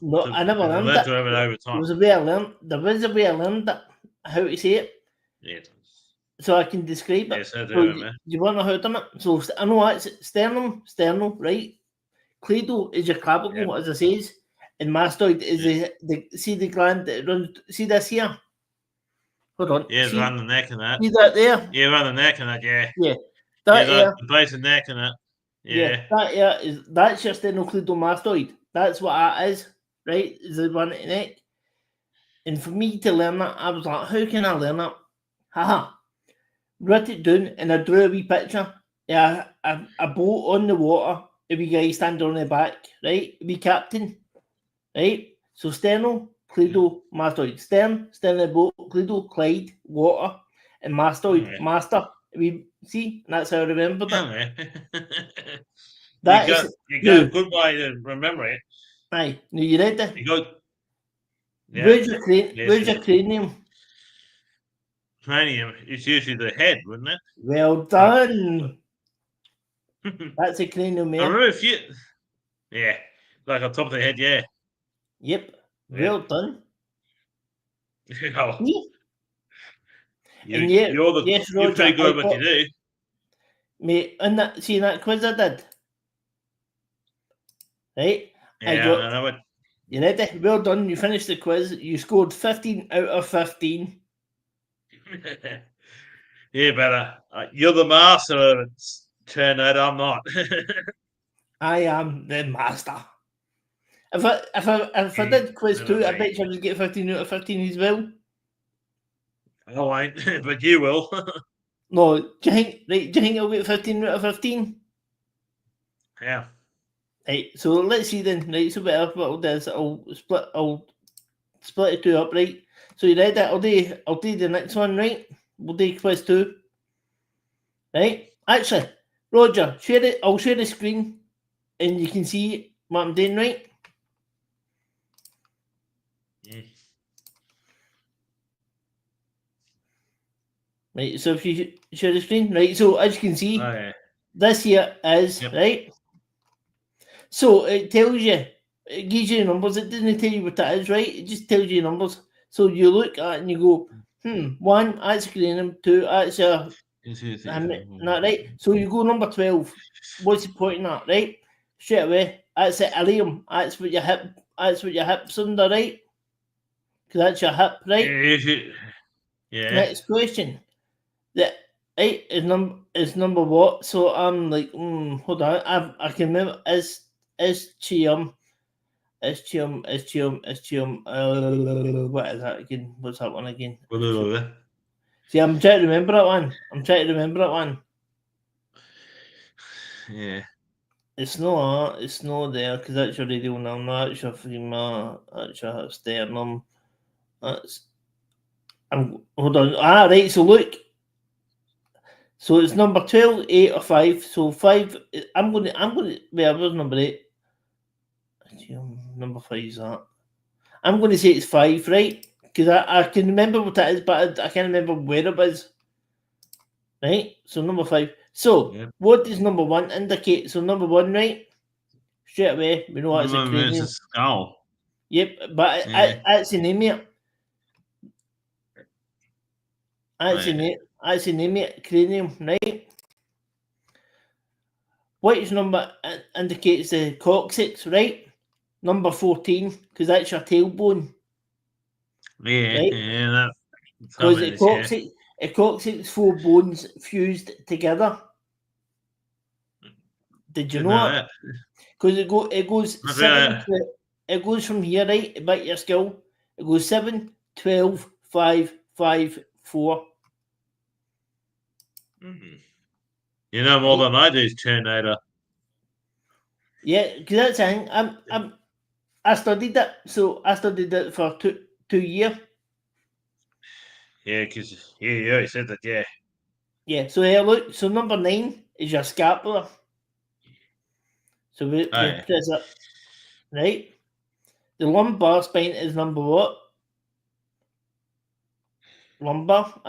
No, I never and you learned learnt it. to have it over There time. was a way I learned. There was a way I learned that how to say it, Yeah, so I can describe it. yes, I do So remember. you want to know how to do it? So I know that's sternum, right? Clado is your clavicle, Yep. as I says, and mastoid is the gland that runs. See this here? Hold on. Yeah, See around the neck and that. that there? Yeah, around the neck and that. Yeah, Yeah. yeah, That here. the base of the neck and that. Yeah, Yeah, that's your sternocleidomastoid. That's what that is, right? Is the one at the neck. And for me to learn that, I was like, how can I learn that? Haha. Wrote it down and I drew a wee picture. Yeah, a boat on the water, a wee guy standing on the back, right? A wee captain, right? So sternocleidomastoid. Stern of the boat, cleido, Clyde, water, and mastoid, Alright. master. We see, and that's how I remembered it. Okay. That you got a good way to remember it. Aye, now you ready? You got Where's your yes, cranium? cranium. It's usually the head, wouldn't it? Well done. That's a cranium, I yeah. remember if you, yeah, like on top of the head, yeah. Yep. Yeah. Well done. Oh, See? you're yes, you're Roger, pretty good at what you do. Mate, in that quiz I did, right? Yeah, I got, I know it. you ready? Well done. You finished the quiz. You scored 15 out of 15. Yeah, but you're the master of it, Turnout. I'm not. I am the master. If I did quiz Never 2, I mind. bet you I would get 15 out of 15 as well. I won't, but you will. No, do you think I'll get 15 out of 15? Yeah. Right, so let's see then. Right, so what I'll do is I'll split it 2 up, right? So you ready? I'll do the next one, right? We'll do quiz 2. Right? Actually, Roger, I'll share the screen and you can see what I'm doing, right? Mm. Right, so if you share the screen, right, so as you can see, Oh, yeah. this here is, Yep. right, so it tells you, it gives you numbers, it doesn't tell you what that is, right, it just tells you numbers. So you look at it and you go, one, that's cranium, two, that's a, not right, so you go number 12, what's the point in that, right, straight away, that's the ilium, that's what your hip's under, right, because that's your hip, right. Yeah. Next question. The 8 is number what? So I'm like, hold on. I can remember is Chium. Is Chium. What is that again? What's that one again? See, I'm trying to remember that one. Yeah. It's not there because that's your radial number, that's your femur, that's your sternum. Hold on. Right, so look. So it's number 12, 8 or 5. So 5, I'm going to, where's number 8? Number 5 is that. I'm going to say it's 5, right? Because I can remember what that is, but I can't remember where it is. Right? So number 5. So, what does number 1 indicate? So number 1, right? Straight away, we know that's a cranium. It's a skull. Yep, but that's the name of it. That's the name of it, cranium, right? Which number indicates the coccyx, right? Number 14, because that's your tailbone. Yeah, right? yeah. Because the coccyx 4 bones fused together. Did you know that? Because it goes 7. It goes from here, right? About your skull. It goes 7, 12, 5, 5, 4. You know more than I do, Terminator. Yeah, because that's the thing. I studied that, so I studied it for 2 years. Yeah, because you already said that. Yeah. Yeah. So here, look. So number 9 is your scapula. So we press it, right? The lumbar spine is number what? Lumbar.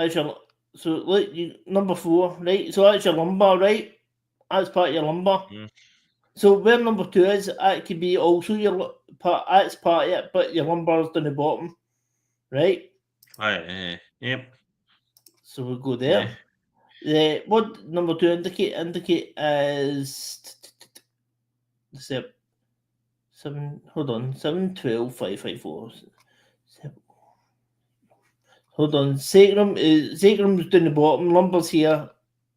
So look, number 4, right? So that's your lumbar, right? That's part of your lumbar. So where number 2 is, that could be also your part. That's part of it, but your lumbar's down the bottom, right? Yep. So we'll go there. The what number 2 indicate is 7. Hold on, 7, 12, 5, 5, 4. 7. Hold on, sacrum's down the bottom, lumbar's here,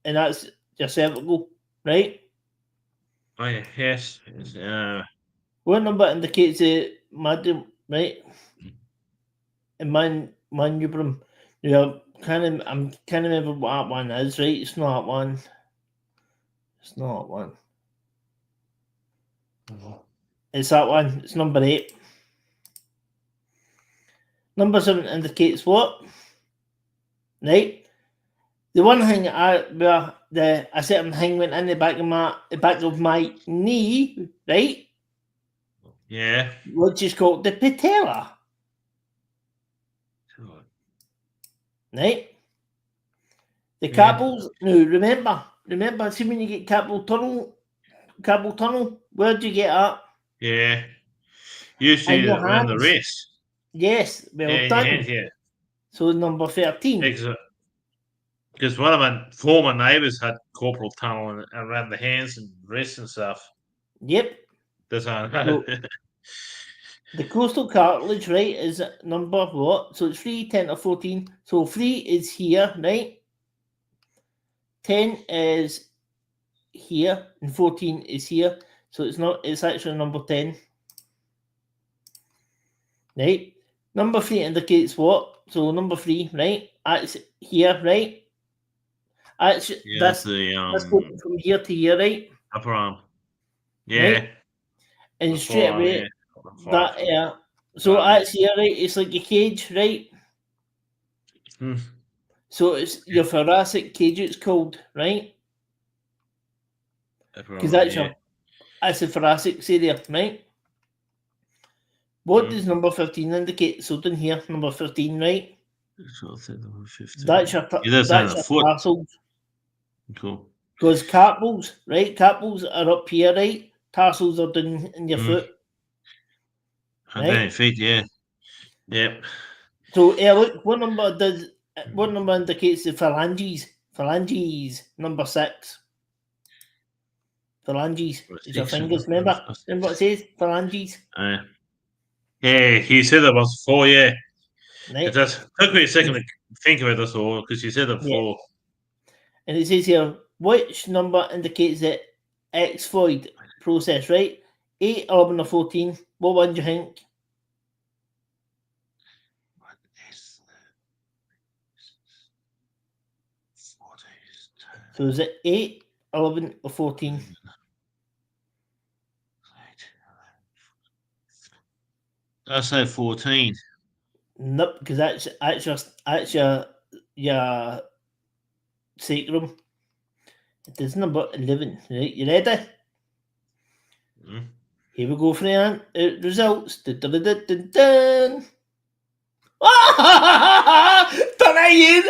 and that's your cervical, right? Oh yeah, yes. What number indicates the medium, right? And manubrum. Yeah, I'm kind of remember what that one is, right? It's not that one. It's not that one. It's that one. It's number 8. Number 7 indicates what? Right? The one thing where a certain thing went in the back of my knee, right? Yeah. Which is called the patella. Right? The carpals. Now remember, see when you get carpal tunnel, where do you get that? Yeah. Usually around the wrist. Yes, well done. Yeah. So number 13. Because one of my former neighbours had corporal tunnel around the hands and wrists and stuff. Yep. That's how I know. The coastal cartilage, right, is number what? So it's 3, 10, or 14. So 3 is here, right? 10 is here, and 14 is here. So it's actually number 10. Right? Number 3 indicates what? So number 3, right? That's here, right? That's that's from here to here, right? Upper arm. Yeah. Right? And straight away, that so that's here, right? It's like a cage, right? So it's your thoracic cage, it's called, right? Because that's the thoracic area, right? What does number 15 indicate? So down here, number 15, right? That's your Yeah, that's that's on the your foot. tarsals. Cool. Because carpals, right? Carpals are up here, right? Tarsals are down in your foot, And then right? feet, yeah. Yep. So, look, what number indicates the phalanges? Phalanges, number 6. Phalanges is your fingers. Remember what it says? Phalanges, Yeah, he said it was 4, yeah. It right? just took me a second to think of it, that's all, because you said it Yeah. 4. And it says here, which number indicates the X-Void process, right? 8, 11, or 14. What one do you think? So is it 8, 11, or 14? I say 14. Nope, because that's your sacrum. It is number 11. Right, you ready? Mm. Here we go for the results. Dun, dun, dun, dun, dun, dun. Done again!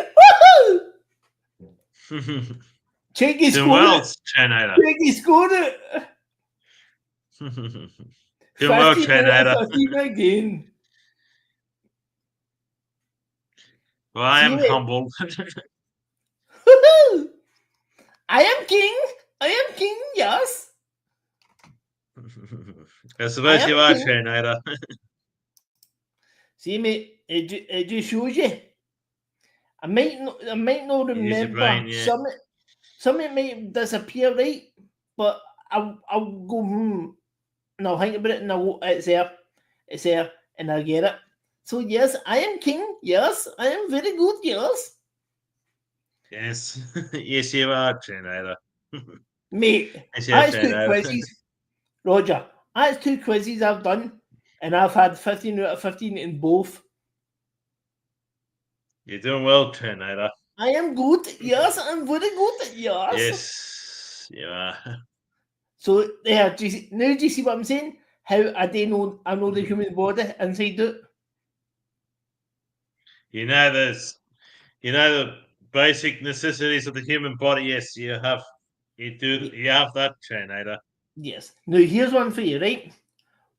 Woohoo! Cheeky Doing scored well, it. Terminator. Cheeky scored it. Doing well, 15 Terminator. 15 again. Well, I am See it? humbled. Woohoo! I am king. I am king. Yes. I suppose am you are, king. Terminator. See, mate, it just shows you. I might not Use your remember brain, yeah. something might disappear, right? But I'll go and I'll think about it and it's there, and I'll get it. So yes, I am king. Yes, I am very good. Yes, Yes. Yes, you are, Terminator. mate. Yes, you are, That's 2 Terminator. quizzes, Roger. That's 2 quizzes I've done, and I've had 15 out of 15 in both. You're doing well, Terminator. I am good. Yes, I'm very good. Yes. Yes, you are. So there, now do you see what I'm saying? How I know the human body inside out. You know the basic necessities of the human body. Yes, you have. You do. You have that, Terminator. Yes. Now here's one for you, right?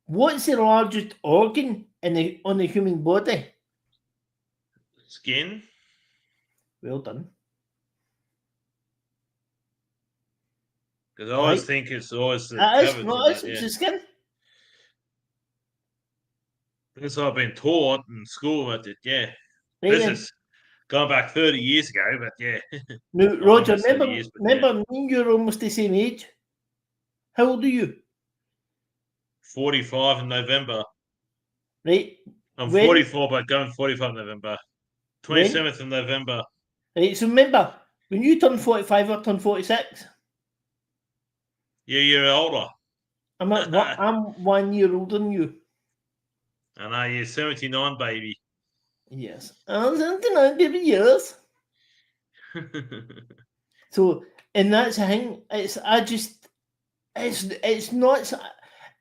What's the largest organ on the human body? Skin. Well done. Because I always Right. think it's always the That is covers and not that. us. It's Yeah, the skin. that's what I've been taught in school. But yeah, Right this then. is going back 30 years ago. But yeah, Now, well, Roger, almost 30 years. But yeah, remember, me and you're almost the same age. How old are you? 45 in November. Right. I'm When? 44, but going 45 in November. When? 27th of November. Right. So remember, when you turn 45, I turn 46. You're older. I'm 1 year older than you. I know you're 79, baby. Yes. I'm 79, baby. Yes. So, and that's the thing. It's not.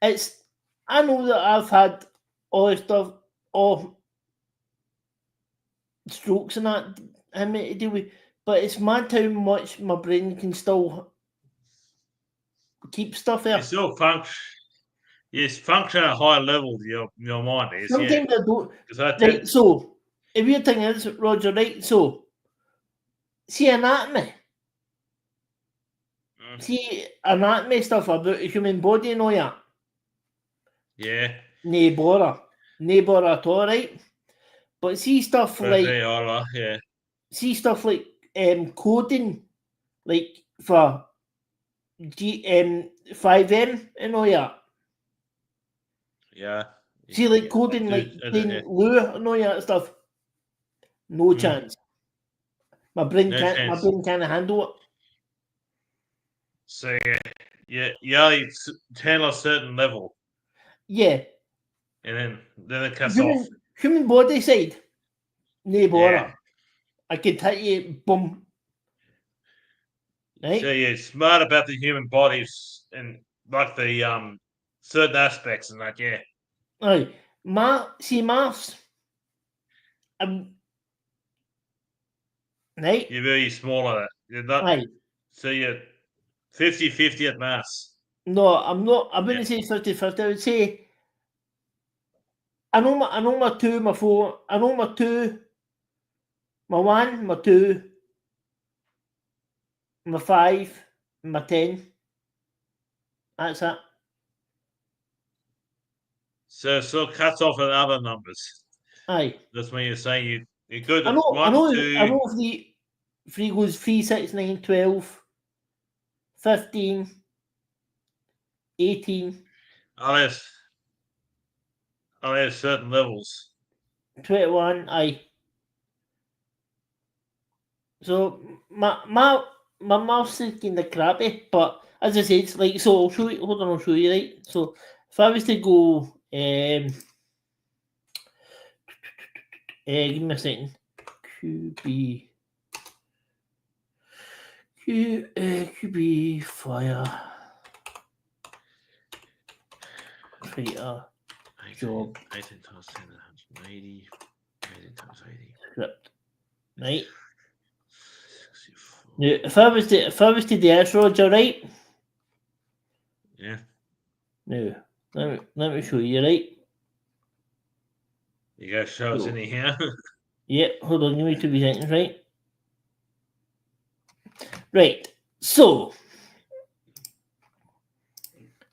It's. I know that I've had all the stuff, all strokes and that, having to deal with, but it's mad how much my brain can still keep stuff You there. still function. Yes, function at a higher level. Your mind is, yeah. Sometimes I don't. Because I Right. So, if you're thinking this, Roger, right? So, see anatomy. See anatomy stuff about the human body and all that. Yeah. Nae bother at all, right? But see stuff But like they are, yeah. coding, like for 5M and all that. Yeah. See, like Yeah, coding, like yeah. playing lure and all that stuff. No chance. My brain No can't. My chance. brain can't handle it. So yeah, it's handle a certain level, Yeah, and then it cuts off. human body side. Nae Yeah. bother. I can tell you, boom. Right? So yeah, smart about the human bodies and like the certain aspects and that. Yeah. Aye. See maths. Right? You're very small at it. You're not. Aye. So you're 50-50 at maths. No, I'm not. I Yeah. wouldn't say 50-50. I would say I know my 2, my 4. I know my 2, my 1, my 2, my 5, my 10. That's it. So cuts off at other numbers. Aye. That's when you're saying you're good I at know. I 1, know. I 2. know if the he goes 3, 6, 9, 12, 15, 18, Unless certain levels. 21. Aye. So my mouth's kind of crappy, but as I said, like so. I'll show you. Hold on, I'll show you. Right. So if I was to go, give me a second. QB fire fighter 18, job 18 times 10, 180. 18 times 80. script. Right. 64. Now, if I was to do this, Roger, right? Yeah. Now, let me show you, right? You gotta show us So, in here. yeah, hold on, give me 2 seconds, right? Right. So,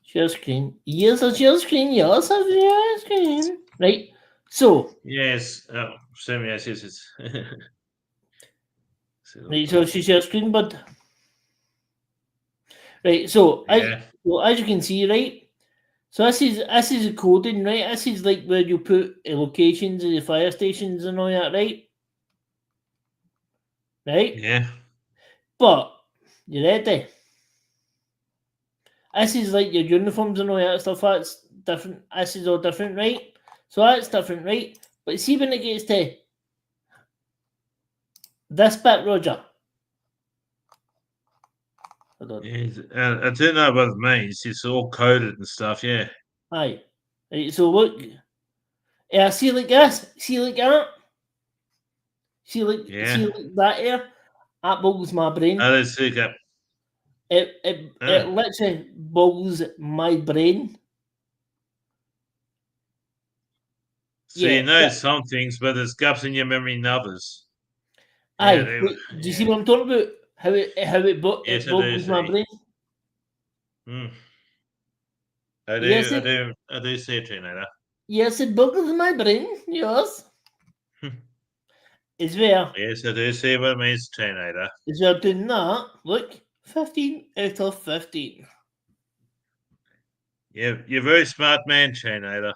share screen. Yes, a share screen. Yes, a share screen. Right. So, Yes. Oh, same. Yes. It's. right. So she share screen, but right. So, Yeah. as you can see, right. So this is a coding, right? This is like where you put locations of the fire stations and all that, right? Right. Yeah. But you ready? This is like your uniforms and all that stuff. That's different. This is all different, right? So that's different, right? But see when it gets to this bit, Roger. Hold on. Yeah. I don't know what it means. It's all coded and stuff. Yeah. Aye. Right, so look. Yeah, see like this. See like that. See like Yeah. that here. That boggles my brain. Oh, let's see. It It literally boggles my brain. So you Yeah. know some things, but there's gaps in your memory in others. Aye. Yeah. Do you see what I'm talking about? How it Yes, I do boggles my see. brain? Hmm. Yes, I do see it, Gina. yes, it boggles my brain. Yes. It's where Yes, I do see what it means, Gina. is where doing that. Look, 15 out of 15. Yeah, you're a very smart man, Gina.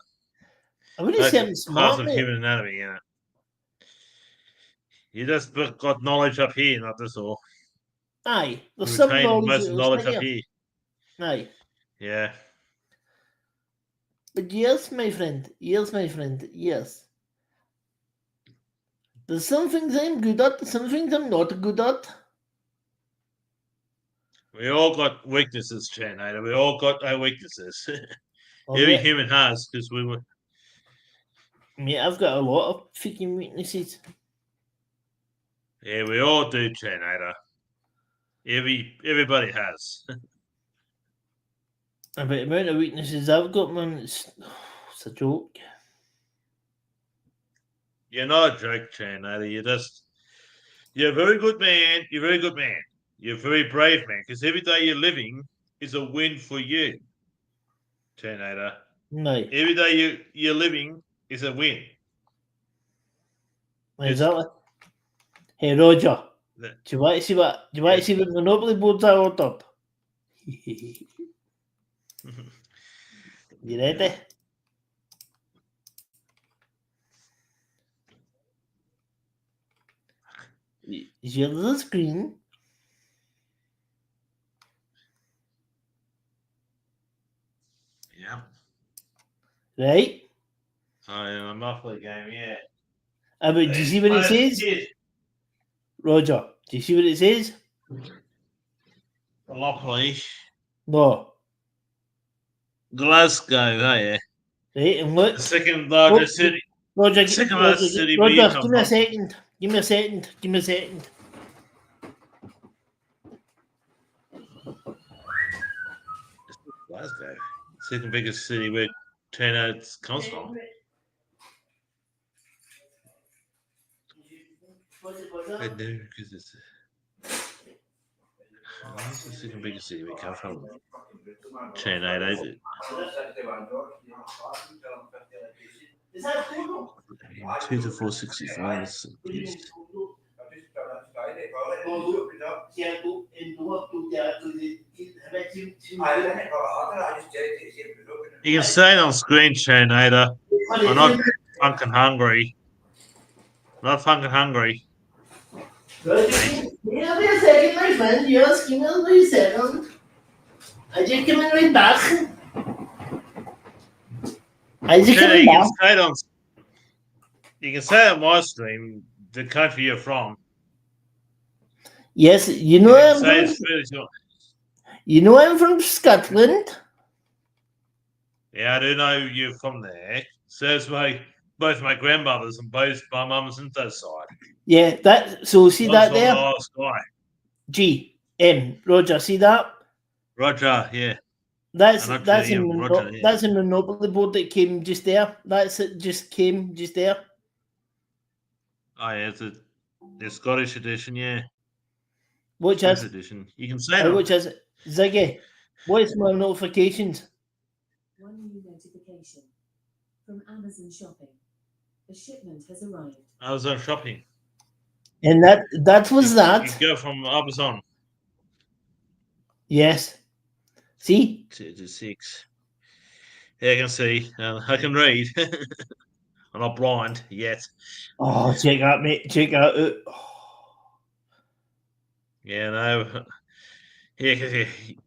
I wouldn't That's say a I'm class smart, of mate. human anatomy, you know. You just got knowledge up here, not this all. Aye, there's You some retain knowledge most that was knowledge up here. here. Aye. Yeah. But yes, my friend. Yes, my friend. Yes. There's some things I'm good at, some things I'm not good at. We all got weaknesses, Gina. We all got our weaknesses. Oh, Every mate, human has, because we were. I've got a lot of freaking weaknesses. Yeah, we all do, Gina. Everybody has. About the amount of weaknesses I've got, man, it's a joke. You're not a joke, Gina. You're a very good man. You're a very good man. You're a very brave man, because every day you're living is a win for you, Gina. No, Every day you're living is a win. exactly. Hey, Roger, The- do you want to see Yes. Monopoly boards I ordered? You ready? Share the screen. Yeah. Right? Oh, yeah, a Monopoly game, yeah. But do you see what it says? Roger, do you see what it says? Monopoly. No. Glasgow, oh yeah. Right, and look. The second largest city. Roger, Second largest city where you come give me a from. second. Give me a second. Give me a second. Glasgow, second biggest city where turnout comes from. I know because it's that's the second biggest city we come from. Turnout, is it? 2 to 465. You can say it on screen, Turnator. I'm not fucking hungry. Not fucking hungry. Give me a second, my friend. Just give me a second. I just coming right back. I just Turnator, coming you can back. say it on. You can say it on my stream. The country you're from. Yes, You can say it's British. You know I'm from Scotland. Yeah, I do know you're from there. So it's both my grandmothers and both my mum's and dad's side. Yeah, that. So see One's that from the there. Isle of Skye. G M Roger. See that? Roger, yeah. That's I'm not that's sure, in yeah, the Roger, yeah. that's in the Monopoly board that came just there. That's it. Just came just there. Oh yeah, it's the Scottish edition, yeah. Watch First us. edition. You can say I it. watch us. Ziggy. What's my notifications? One new notification from Amazon Shopping. A shipment has arrived. I was on shopping. And that was that. You go from Amazon Yes. See? to 6. Yeah, I can see. I can read. I'm not blind yet. Oh, check out, mate. Check out. Yeah, no. Yeah, because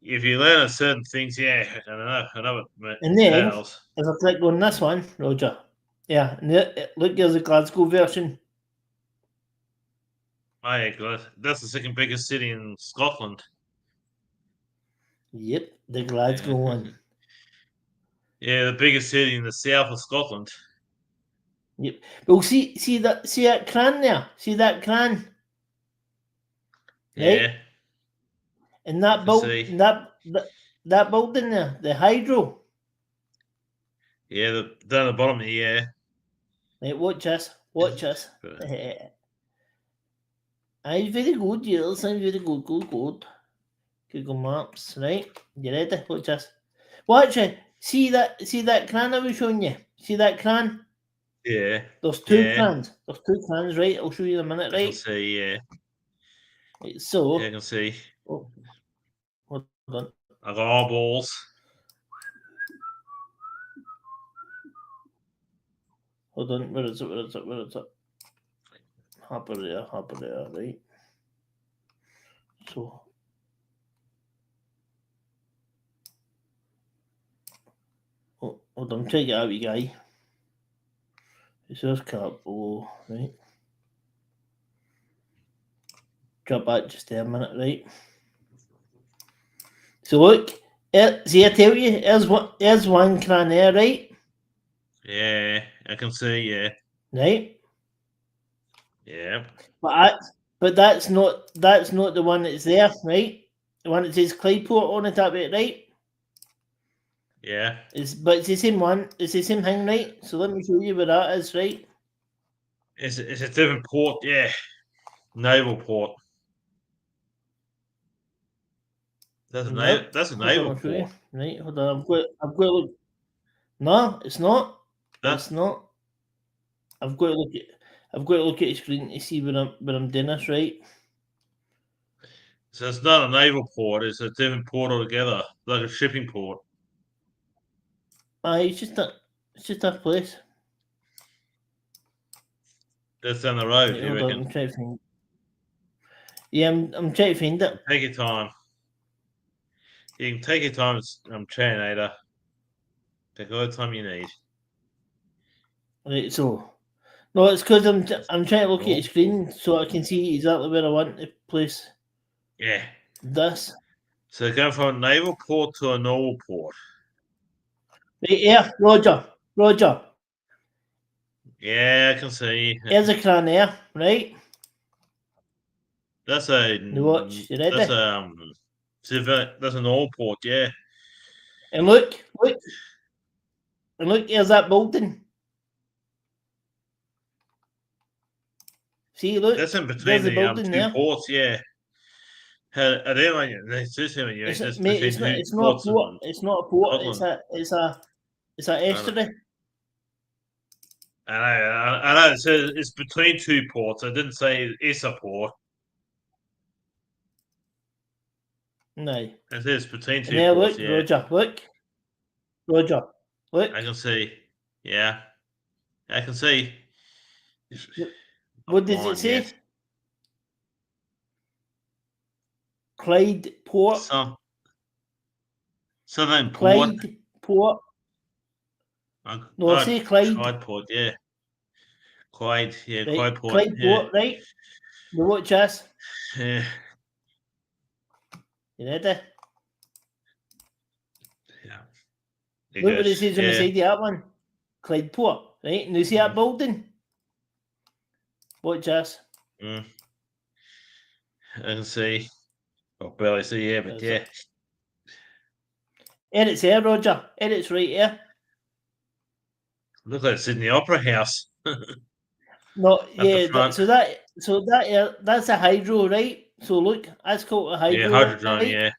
if you learn certain things, yeah, I know what And then, entails. if I click on this one, Roger. Yeah, and look, there's a Glasgow version. Oh, yeah, good. That's the second biggest city in Scotland. Yep, the Glasgow one. Yeah, the biggest city in the south of Scotland. Yep. Well, see that cran there. See that cran, right? Yeah. And that building there, the hydro. Yeah, down the bottom, yeah. Right, watch us. Aye, very good, yes. I'm very good. Google Maps, right? You ready? Watch us. Watch it. See that cran I was showing you? See that cran? Yeah. There's two crans. There's two crans, right? I'll show you in a minute, I can right? see, yeah. Right, so Yeah, I can see. oh, hold on. I got eyeballs. Hold on, where is it? Hopper there, right? So hold on, check it out, you guy. It says cap below, right? Drop back just there a minute, right? So look, see I tell you, there's one cran there, right? Yeah, I can see, yeah. Right? Yeah. But that's not the one that's there, right? The one that says Clayport on it, that bit, right? Yeah. But it's the same one. It's the same thing, right? So let me show you where that is, right? It's a different port, yeah. Naval port. That's a naval port. Right, hold on. I've got to look. No, it's not. It's not. I've got to look at the screen to see where I'm doing this, right? So it's not a naval port, it's a different port altogether, like a shipping port. It's just that place. That's down the road, Right, you hold reckon? on, I'm trying to find. Yeah, I'm trying to find it. Take your time. You can take your time, Translator. Take all the time you need. Right, so no, it's because I'm trying to look at the screen so I can see exactly where I want to place. Yeah. This. So going from a naval port to a normal port. Right here, Roger. Yeah, I can see. Here's a cran there, right? That's a You watch. You ready? that's a normal port, yeah. And look, here's that building. See, look, That's in between there's the the building two there. ports, yeah. I don't like it. That's just how you It's, that's mate, between it's two not a ports port. in It's not a port. Scotland. It's a estuary. I know. It says it's between two ports. I didn't say it's a port. No. It says between And two there, ports. look, Yeah, Roger, look. I can see. Yeah, I can see. What Not does it mine say? yet. Clyde Port. Southern Port. Clyde Port. No, say Clyde. Clyde Port. Yeah, Clyde. Yeah, Right. Clyde Port. Clyde Yeah, Port, right? You watch this. yeah, You ready? yeah. Look what it says on the Yeah. side of that one. Clyde Port, right? And you see that building? Watch this. I can see. I barely see. Yeah, but There's yeah. Here it's here, Roger. Here it's right here. Look like it's in the Opera House. No, the yeah. front. That's a hydro, right? So look, that's called a hydro. Yeah, hydrodrome. right? Yeah,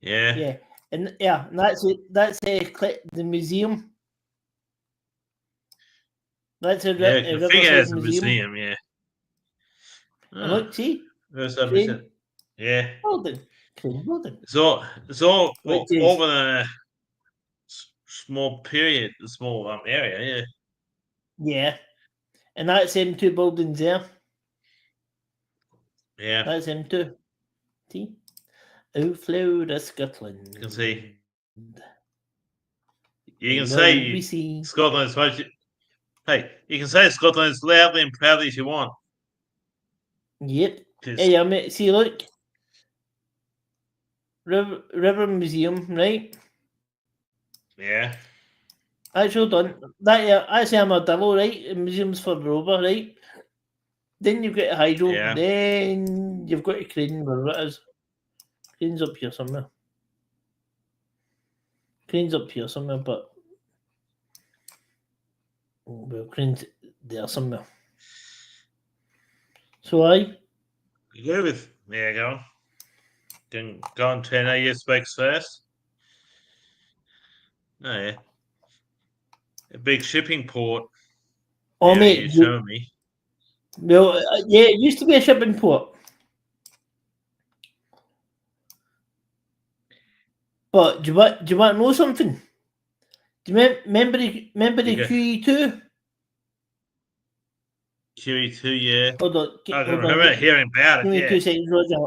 yeah, Yeah, and that's it. That's the museum. That's a yeah. You can figure Riverside it's a Museum. museum. Yeah. And look, see, Riverside crane Museum. Yeah. building, crane building. It's all Which is over a small period, a small area. yeah, and that's them two buildings there. Yeah. That's them two. See, out Florida, Scotland. You can see. You The can road say we see. Scotland's most. Hey, you can say Scotland as loudly and proudly as you want. Yep. 'Cause- Hey, mate, see, look. River Museum, right? Yeah. Actually, done that. Yeah, actually, I'm a devil, right? Museums for the rover, right? Then you've got a hydro. Yeah. Then you've got a crane, wherever it is. Crane's up here somewhere. Crane's up here somewhere, but well, crane's there somewhere. So I You go with. Yeah, go on. Go on, 10 AU specs first. Oh, yeah. A big shipping port. oh Yeah, mate, you showing me. well, yeah, it used to be a shipping port, but do you want to know something? Do you remember the go. QE2? QE2, yeah. Hold on, I can hold on. remember hearing about Give it. me Yeah. 2 seconds, Roger.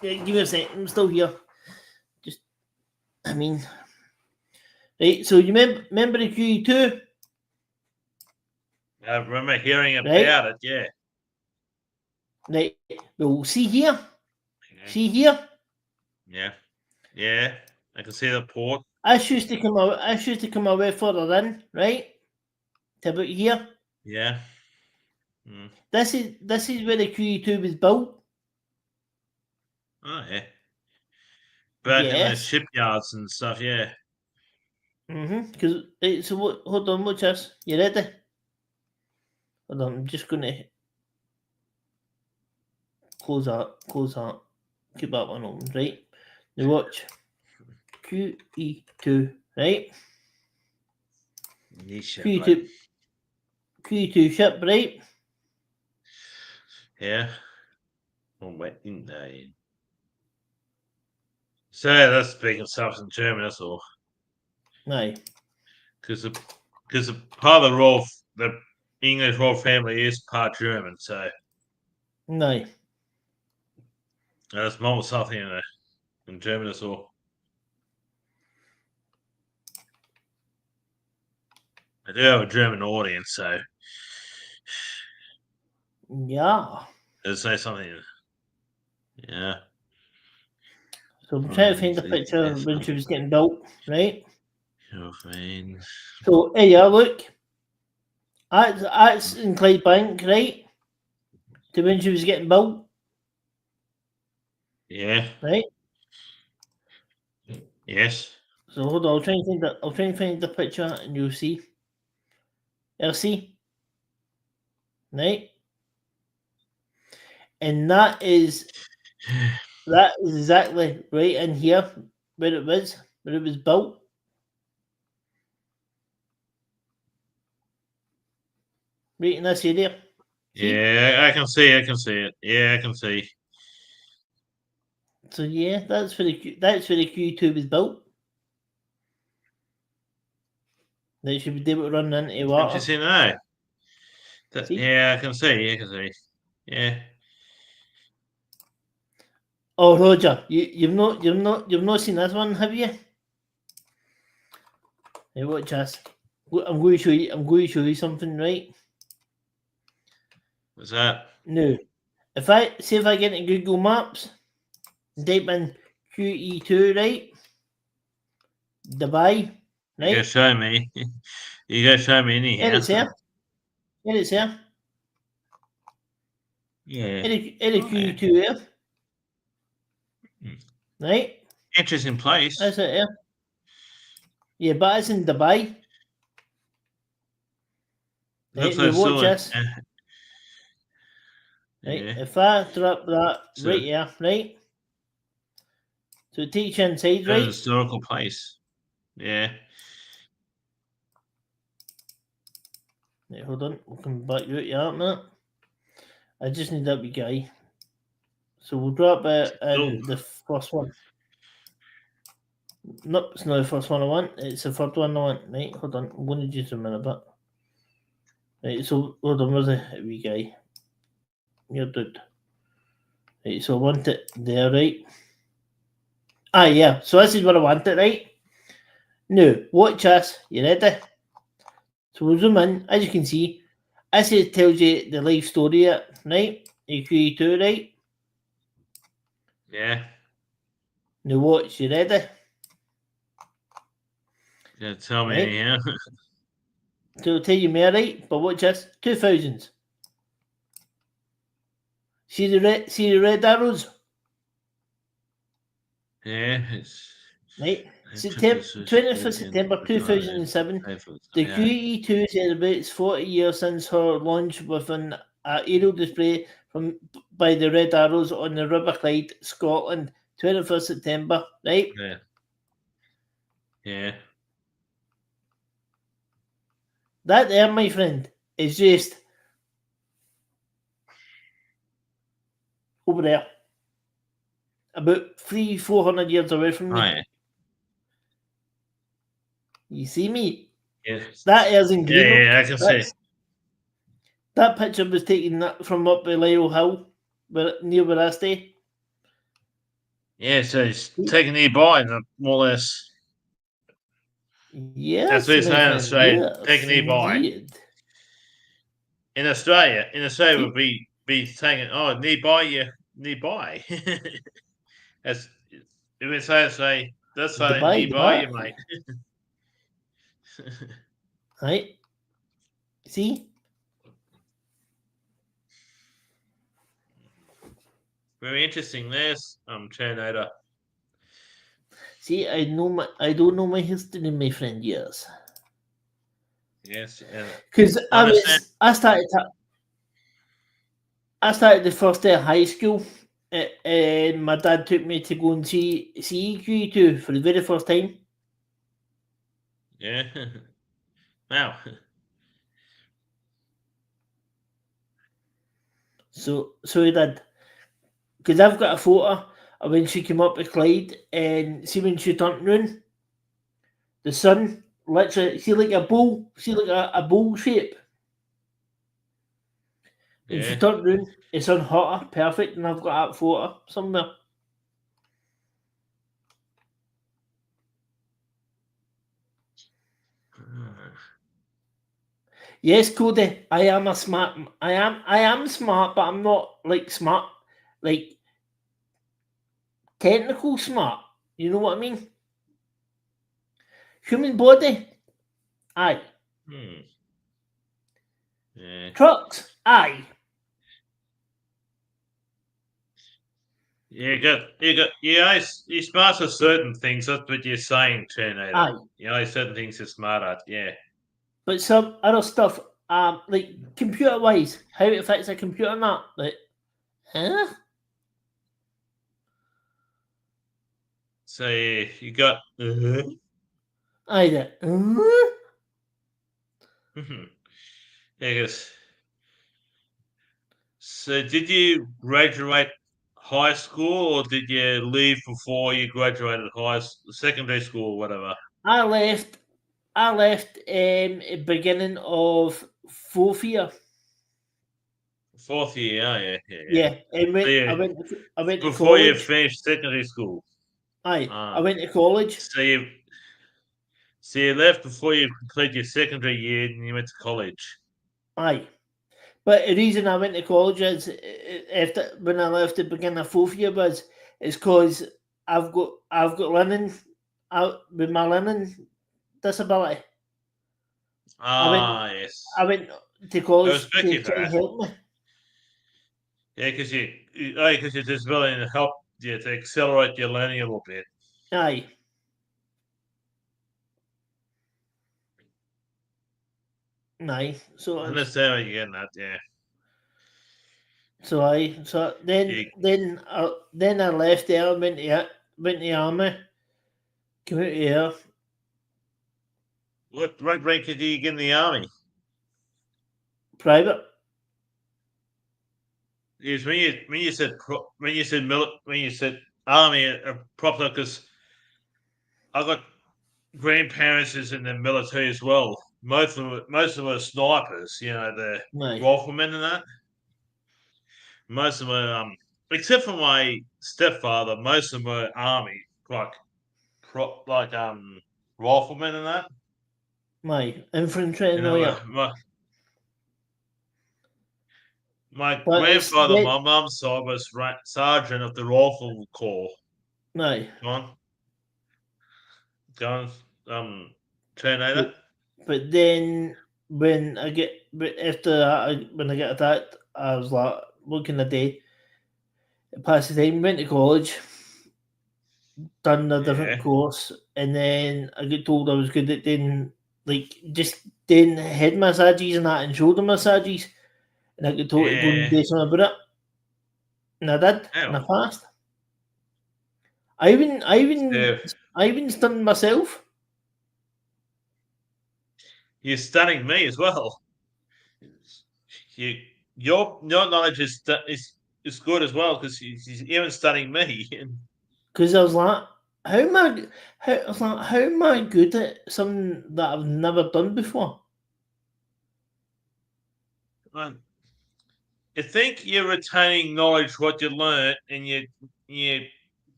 Yeah, give me a second. I'm still here. Just, I mean, right. So you remember the QE2? I remember hearing about Right. it. Yeah. Right. Well, see here. Yeah. See here. Yeah. Yeah. I can see the port. I used to come out. I used to come away further in, right? To about here. Yeah. Mm. This is where the QE2 was built. Oh, yeah. Back in the Yes. shipyards and stuff. Yeah. Because right, so what? Hold on. Watch this. You ready? Hold on. I'm just gonna close that. Close that. Keep that one open. Right. Now watch. QE2. Right. QE2. QE2 ship. Right. Yeah. I'm waiting there. So that's speaking stuff in German, that's all. Aye. Because part of the English royal family is part German, so Aye. that's more something in German as well. I do have a German audience, so Yeah. let's say something. Yeah. So I'm trying to find a picture of when she was getting built, right? So hey, yeah, look. That's in Clydebank, right? To when she was getting built. Yeah. Right? Yes. So hold on, I'll try and find the picture and you'll see. See? Right? And that is exactly right in here where it was built. Right in this area. See? Yeah, I can see it. Yeah, I can see. So yeah, that's where the Q2 was built. They should be able to run into water. Interesting, eh? See? Yeah, I can see. Yeah. Oh, Roger, you've not seen this one, have you? Hey, watch this. I'm going to show you something, right? What's that? Now, if I get into Google Maps, type in QE2, right? Dubai, You gotta right? show me. You gotta show me Here anyhow. it's here. Here it's here. Yeah. Here Oh, QE2 here. Hmm. Right? Interesting place. That's it here. Yeah, but it's in Dubai. Looks Right, now like watch still this. Right, yeah. if I drop that So, right here, right? So it takes you inside, an right? historical place. Yeah. Right, hold on, we'll come back out here in a minute. I just need that wee guy. So we'll drop it in the first one. Nope, it's not the first one I want. It's the third one I want. Right, hold on. I'm going to just zoom in a bit. Right, so hold on. Where's the wee guy? You're good. Right, so I want it there, right? Ah, yeah. So this is where I want it, right? Now, watch this. You ready? So we'll zoom in. As you can see, this tells you the life story, right? EQ2, right? Yeah. Now watch. You ready? You gotta tell me Right. anyhow. So it'll tell you more, right? But watch this. 2000s. See the red arrows? Yeah, it's Right. 20th of September 2007, the Yeah. QE2 celebrates 40 years since her launch with an aerial display by the Red Arrows on the River Clyde, Scotland, 21st September, right? Yeah. Yeah. That there, my friend, is just over there, about 400 years away from me. Oh, yeah. You see me? Yes. That is in Greenock. Yeah, I can see. That picture was taken from up by Lyle Hill, near where I stay. Yeah, so it's taken nearby, more or less. Yes, That's what it's saying in friend, Australia. yes, Taken nearby. indeed. In Australia, See? would be taken. Oh, nearby. That's if it's say that's saying nearby you, mate. Right? See? Very interesting. There's Terminator. See, I don't know my history, my friend. Yes, Yes, because understand. I started the first day of high school, and my dad took me to go and see EQ2 for the very first time. Yeah. Wow. So he did. Because I've got a photo of when she came up to Clyde, and see when she turned round, the sun literally see like a bowl, a bowl shape. When she Yeah. turned round, it's on hotter, perfect, and I've got that photo somewhere. Yes, Cody, I am smart, but I'm not like smart, like technical smart. You know what I mean? Human body, aye. Yeah. Trucks, aye. You're smart at certain things. That's what you're saying, Tornado. Aye. Certain things you're smart at. Yeah. But some other stuff, like computer wise, how it affects a computer and that, like, huh? So you got. Either. Yeah, 'cause- So did you graduate high school, or did you leave before you graduated secondary school or whatever? I left. Beginning of fourth year. Fourth year, yeah. Yeah, and So I you, went to before you college. finished secondary school. Aye, I Ah, went to college. so you left before you completed your secondary year and you went to college. Aye, but the reason I went to college is after when I left the beginning of fourth year is because I've got learning out with my learning disability. Yes. I went to I college respect to you for try and that. help me. Yeah, because your disability help you to accelerate your learning a little bit. Aye. Aye. So I it's, understand what you're getting at, yeah. so I so You, then I left there, went to the army, came out here, what rank did you get in the army? private. Is when you said army proper, because I got grandparents is in the military as well. Most of them are snipers, the Aye. riflemen and that. Most of them are, except for my stepfather, most of them are army, like riflemen and that. Aye. Infantry You and all know, that. my But it's grandfather, then my mum's side, was sergeant of the rifle corps. aye. John, Tornado. But then but after that, when I get attacked, I was like, what can I do? I passed the time, went to college, done a different Yeah, course, and then I got told I was good at doing like just doing head massages and that and shoulder massages, and I got told to go and yeah. do something about it, and I did, and I Oh, passed. so I even stunned myself you're stunning me as well. You, your knowledge is good as well, because you're even stunning me. because I was like, how am I? I was like, how am I good at something that I've never done before? Man, I think you're retaining knowledge what you learnt, and you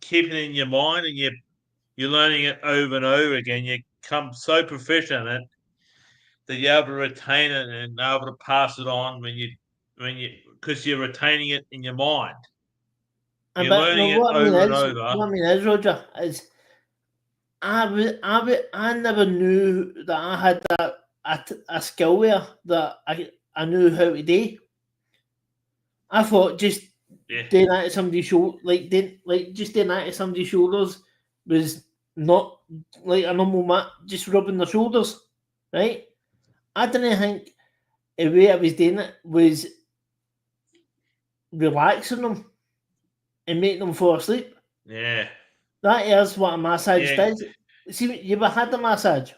keep it in your mind, and you're learning it over and over again. You become so proficient at it that you're able to retain it and able to pass it on when you because you're retaining it in your mind. And You're but no, learning it over and over. what I mean is, Roger, is I never knew that I had a skill there that I knew how to do. I thought just Yeah, doing that to somebody's shoulder, like just doing that to somebody's shoulders was not like a normal mat, just rubbing their shoulders, right? I didn't think the way I was doing it was relaxing them and making them fall asleep. yeah, That is what a massage yeah. does. See, you ever had a massage?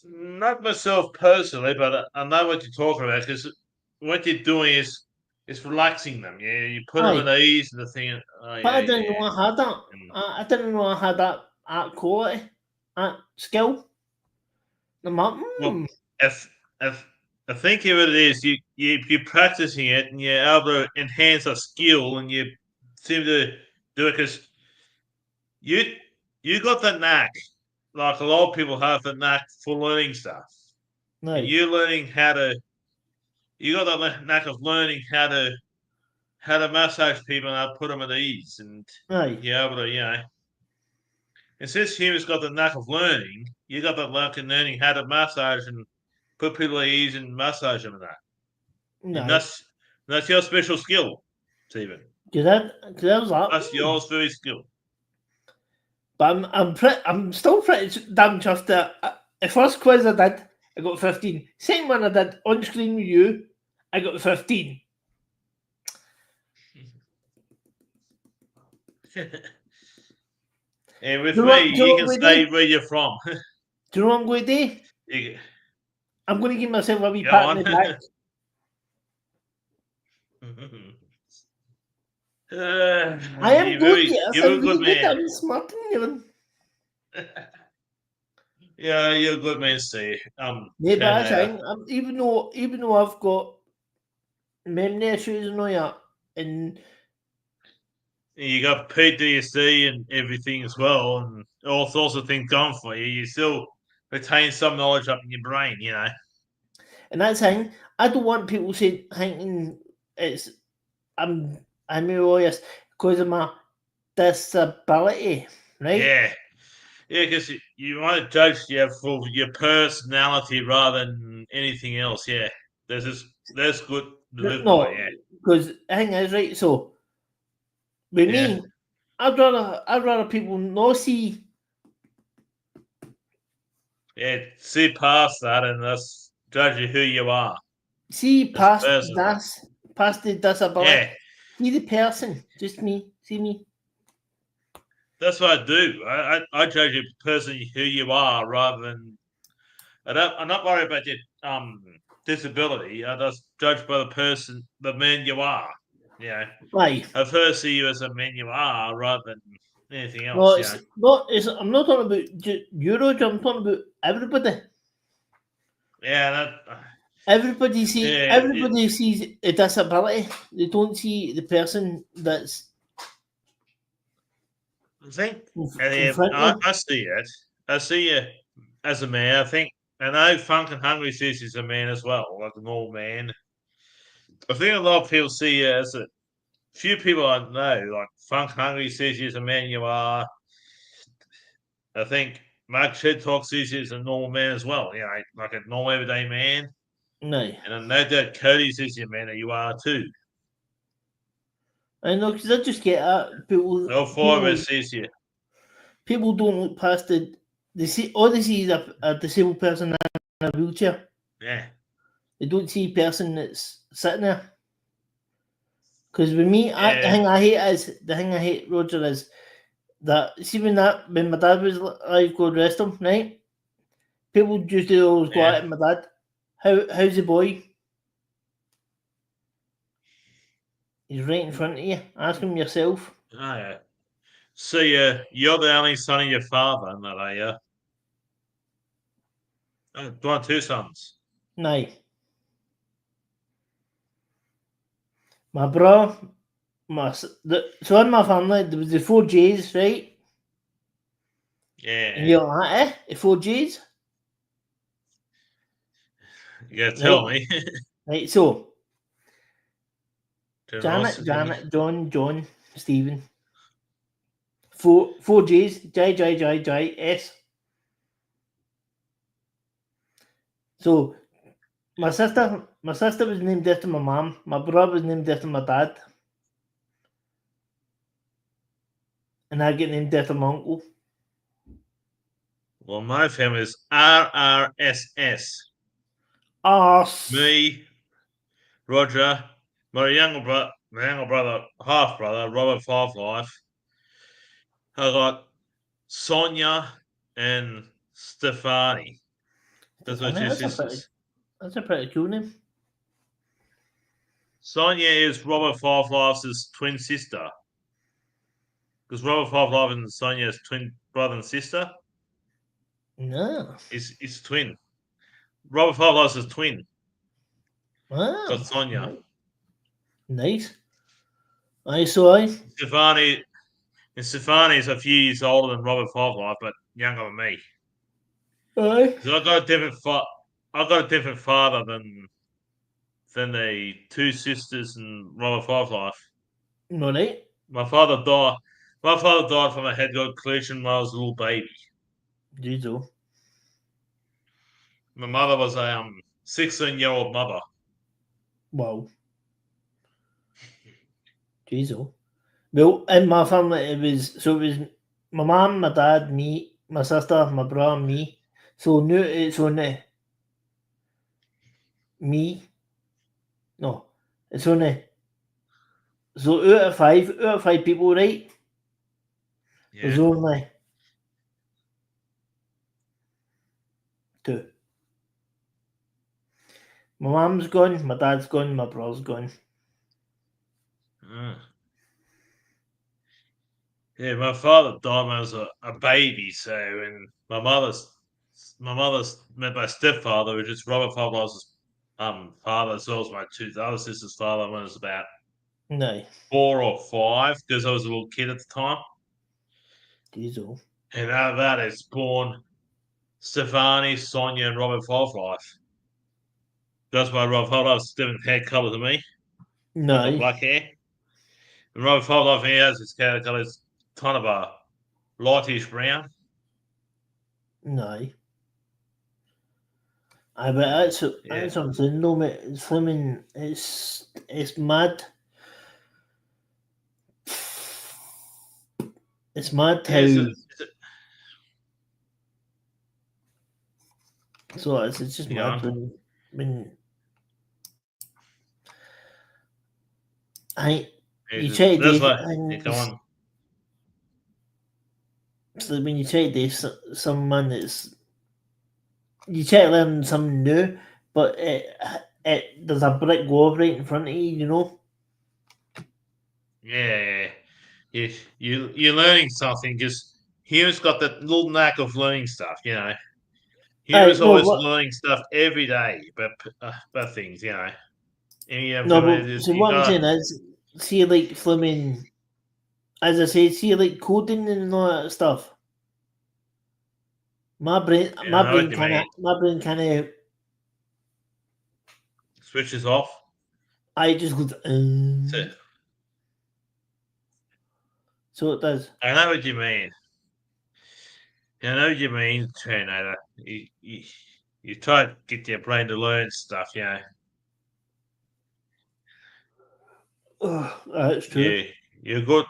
Not myself personally, but I know what you're talking about, because what you're doing is relaxing them. Yeah, you put them Aye, at ease and the thing. Oh but yeah, I didn't yeah. know I had that. And, I didn't know I had that quality, that skill. I'm like, well, if if I think of it is you're practicing it, and you're able to enhance a skill, and you seem to do it because you you got the knack, like a lot of people have the knack for learning stuff, and no, you got the knack of learning how to massage people and how to put them at ease, and aye, you're able to, and since humans got the knack of learning, you got the knack of learning how to massage and put people at ease and massage them and that. And no. that's your special skill, Stephen. Cause I was like, Plus, yours very skilled. but I'm still pretty damn chuffed that the first quiz I did, I got 15. Second one I did on screen with you, I got 15. And with Do you know me, what- do you you know can what we say do? where you're from. Do you know what I'm going to do? You- I'm going to give myself a wee Go pat on. on the back. I am you're good, yes. you're a I'm good really good. man. I'm smart in you. Yeah, you're a good man, Steve. Yeah, but I Terminator. think even though I've got memory issues and all that, and You got PTSD and everything as well, and all sorts of things going for you. You still retain some knowledge up in your brain, you know. that's the thing. I don't want people thinking it's I'm a lawyer because of my disability, right? Yeah, yeah, because you might judge you for your personality rather than anything else. Yeah, that's good to live by. No, Yeah, because the thing is, right, so with yeah, me, I'd rather people not see yeah. See past that and let's judge you who you are as a past person. past the disability. Yeah, See the person, just me. See me. that's what I do. I judge you person who you are rather than I'm not worried about your disability. I just judge by the person, the man you are. You know, Why? I first see you as a man you are rather than anything No, else. You it's know. not. I'm not talking about Euro. I'm talking about everybody. Yeah, that, yeah. Everybody sees a disability. They don't see the person that's I think in front of them. I see it. I see you as a man. I think I know Funk and Hungry sees you as a man as well, like a normal man. I think a lot of people see you as a few people I know, like Funk Hungry sees you as a man you are. I think Mark Shed Talk sees you as a normal man as well, you know, like a normal everyday man. No, And I know that Cody sees you a man that you are too. I know because I just get at All four of us sees you. people don't look past they see all they see is a disabled person in a wheelchair. Yeah. They don't see a person that's sitting there. Because with me, Yeah. the thing I hate, Roger, is that see when my dad was alive, God rest him, right? People used to always go Yeah. at my dad. How's the boy? He's right in front of you. Ask him yourself. Oh yeah. So you're the only son of your father, and that are you? Oh, do you want two sons? Nah. My bro, so in my family there was the four J's, right? And Yeah. you're like, the four J's? You gotta Right. tell me. Right, so Generosity. John, Stephen. Four J's, J, S. So my sister was named after my mom. My brother was named after my dad. And I get named after my uncle. Well, my family is RRSS. Arse. Me, Roger, my younger brother, half brother, Robert Five Life. I got Sonia and Stefani. Those are my two sisters. That's a pretty cool name. Sonia is Robert Five Life's twin sister. Because Robert Five Life and Sonia's twin brother and sister No. is twin. Robert Five Life's is twin. Wow. Got Sonia. Nice. I. Stefani Stefani's a few years older than Robert Five Life, but younger than me. Aye. Because I got a different father than the two sisters and Robert Five Life. No, right? My father died. My father died from a head collision when I was a little baby. Jeez, My mother was a 16-year-old mother. wow. Jeez, oh. Well, in my family, it was my mum, my dad, me, my sister, my brother, and me. So now it's only me. No, it's only so out of five people, right? There's Yeah. only two. My mum's gone, my dad's gone, my brother's gone. Mm. Yeah, my father died when I was a baby, so and my mother's met my stepfather, which is Robert Fowler's father, as well as my two other sisters' father when I was about No, 4 or 5, because I was a little kid at the time. jeez, oh. And out of that it's born Stefani, Sonia, and Robert Fowler. That's why Robert Fowler's different hair colour to me. I've got No, black hair. And Robert Fowler, he has his hair colour is kind of a lightish brown. no. I but that's Yeah. what I'm saying. No, mate, it's flaming. It's mad. It's mad Yeah, how. it's a, So it's just you mad know, when I you it's, try to that's do why you things. come on. So when you try to do someone that's you try to learn something new, but there's a brick wall right in front of you. You know. Yeah, you're learning something because Hugh's got that little knack of learning stuff. Hugh I is no, always what learning stuff every day about things. And no, but so you what I'm saying gotta is, see, like flaming. As I said, see, like coding and all that stuff. I know what you mean. My brain kind of, Switches off. I just goes, So, so it does. I know what you mean. I know what you mean, Terminator. You try to get your brain to learn stuff. That's true. Yeah, you're good.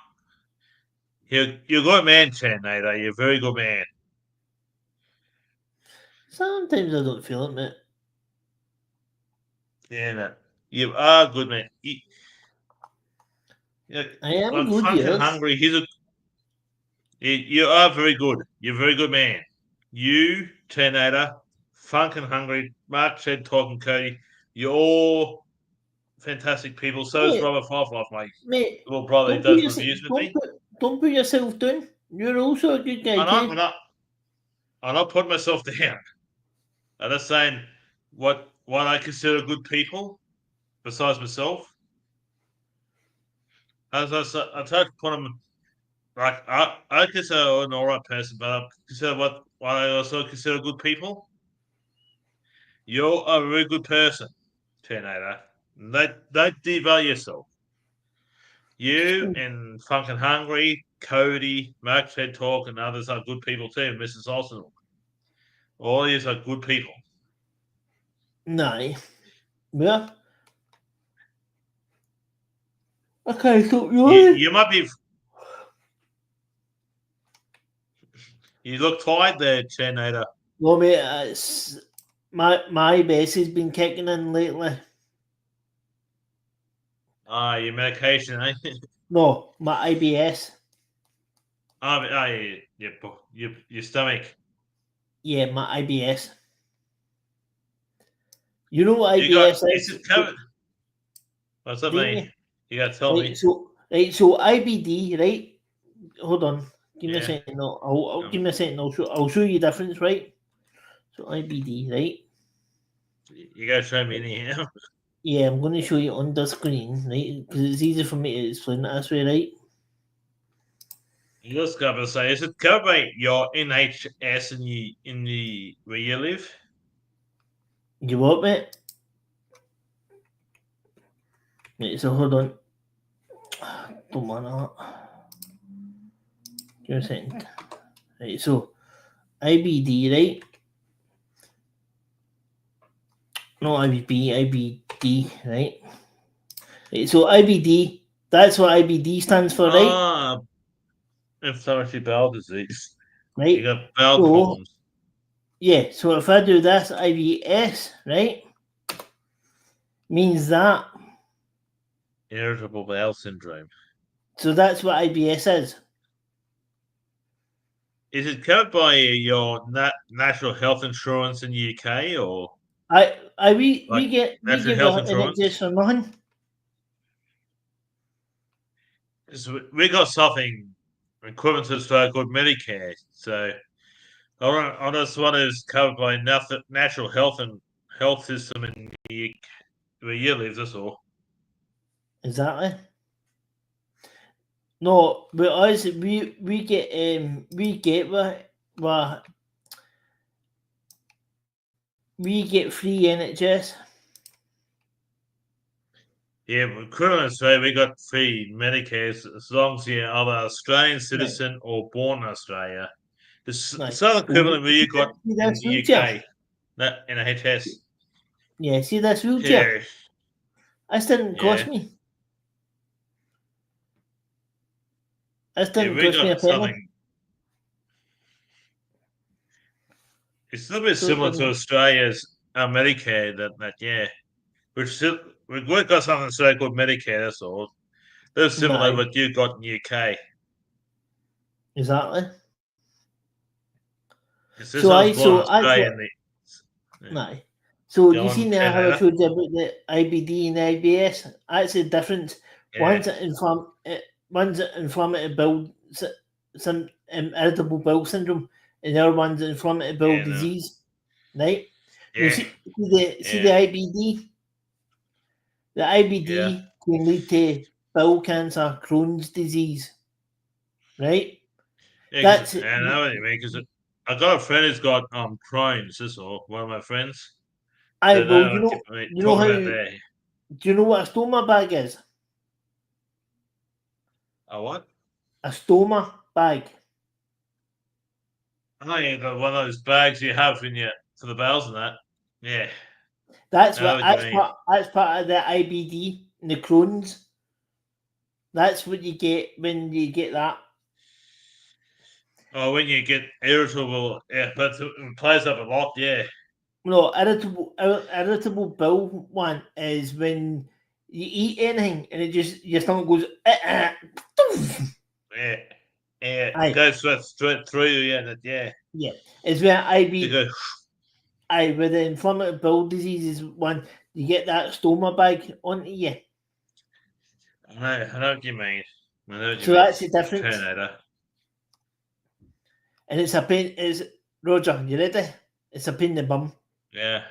You're a good man, Terminator. You're a very good man. Sometimes I don't feel it, mate. Yeah, no, you are a good man. You, I am like good, Funk and yes. Hungry, you are very good. You're a very good man. You, Terminator, Funk and Hungry, Mark, Shed, Talk, and Cody, you're all fantastic people. So is Mate, Robert Five, my mate, little brother who does reviews with me. don't put yourself down. You're also a good guy I'm not, too. I'm not, I'm not putting myself down. I'm just saying what I consider good people besides myself. As I try to put them like I consider an alright person, but I consider what I also consider good people. You're a very good person, Tornado. Don't devalue yourself. You and Funkin' Hungry, Cody, Mark Fed Talk, and others are good people too. Mrs. Arsenal. All these are good people. Nah. Yeah. Okay, so You might be. You look tired there, Tornado. no, mate, it's my base has been kicking in lately. Ah, your medication, eh? No, my IBS. Your stomach. Yeah, my IBS. You know what You got. IBS Is is, it covered? What's that don't mean? you? You got to tell me. Right, so IBD, right? Hold on, give me a Yeah. second. I'll Um, give me a second. I'll show you the difference, right? So IBD, right? you got to show me anyhow. Yeah, I'm going to show you on the screen, right? Because it's easier for me to explain it this way, right? You just got to say, is it covered by your NHS in the where you live? You what, mate? Right, so hold on. Don't want that. Give me a second. Right, so IBD, right? No IBP, IBD, right? Right, so IBD That's what IBD stands for, right? Ah, inflammatory bowel disease. You Right. got bowel So problems. yeah. So if I do this IBS, right, means that. Irritable bowel syndrome. So that's what IBS is. Is it covered by your national health insurance in the UK or We like get natural health the NHS insurance? for nothing. 'Cause we got something equivalent to Australia called Medicare. So I just one is covered by natural health and health system in where you live. That's all. Exactly. No, but us we get we get free NHS. Yeah, but equivalent in Australia, we got free Medicare as long as you're either Australian Right. citizen or born in Australia. The Right. same equivalent where you got See in this the wheelchair? UK, not NHS. Yeah, see this wheelchair? Yeah, This didn't cost yeah, me. This yeah. didn't We cost me a got penny. something. It's a little bit So it similar to didn't. Australia's Medicare. That yeah, we've still we've got something in Australia called Medicare. That's all. They're similar to No, what you got in UK. exactly. Because this So one's I born in so that's Australia. what. And yeah. No. So Go you on, seen there how I Canada. told you about the IBD and IBS? That's the difference. Yeah, One's one's inflammatory bowel some irritable bowel syndrome, and the other one's inflammatory bowel yeah, no, disease. Right? Now yeah, see yeah, the IBD. The yeah. IBD can lead to bowel cancer, Crohn's disease. Right? Yeah, That's because I know what you mean. Because I got a friend who's got Crohn's. This all one of my friends. I So well, now I keep you know talking how about that. do you know what a stoma bag is? Oh, what? A stoma bag. Oh, yeah, got one of those bags you have in your for the bowels and that. Yeah, I know what you mean. That's part of the IBD and the Crohn's. That's what you get when you get that. Oh, when you get irritable, yeah, but it plays up a lot. Yeah, No, irritable bowel one is when you eat anything and it just your stomach goes. yeah, yeah. Aye, Goes straight through you. Yeah, yeah. yeah. It's where You go. with the inflammatory bowel disease is one you get that stoma bag onto you. I know what you mean. I know what you So mean. that's the difference. Terminator. And it's a pain. Is Roger? You ready? It's a pain in the bum. Yeah.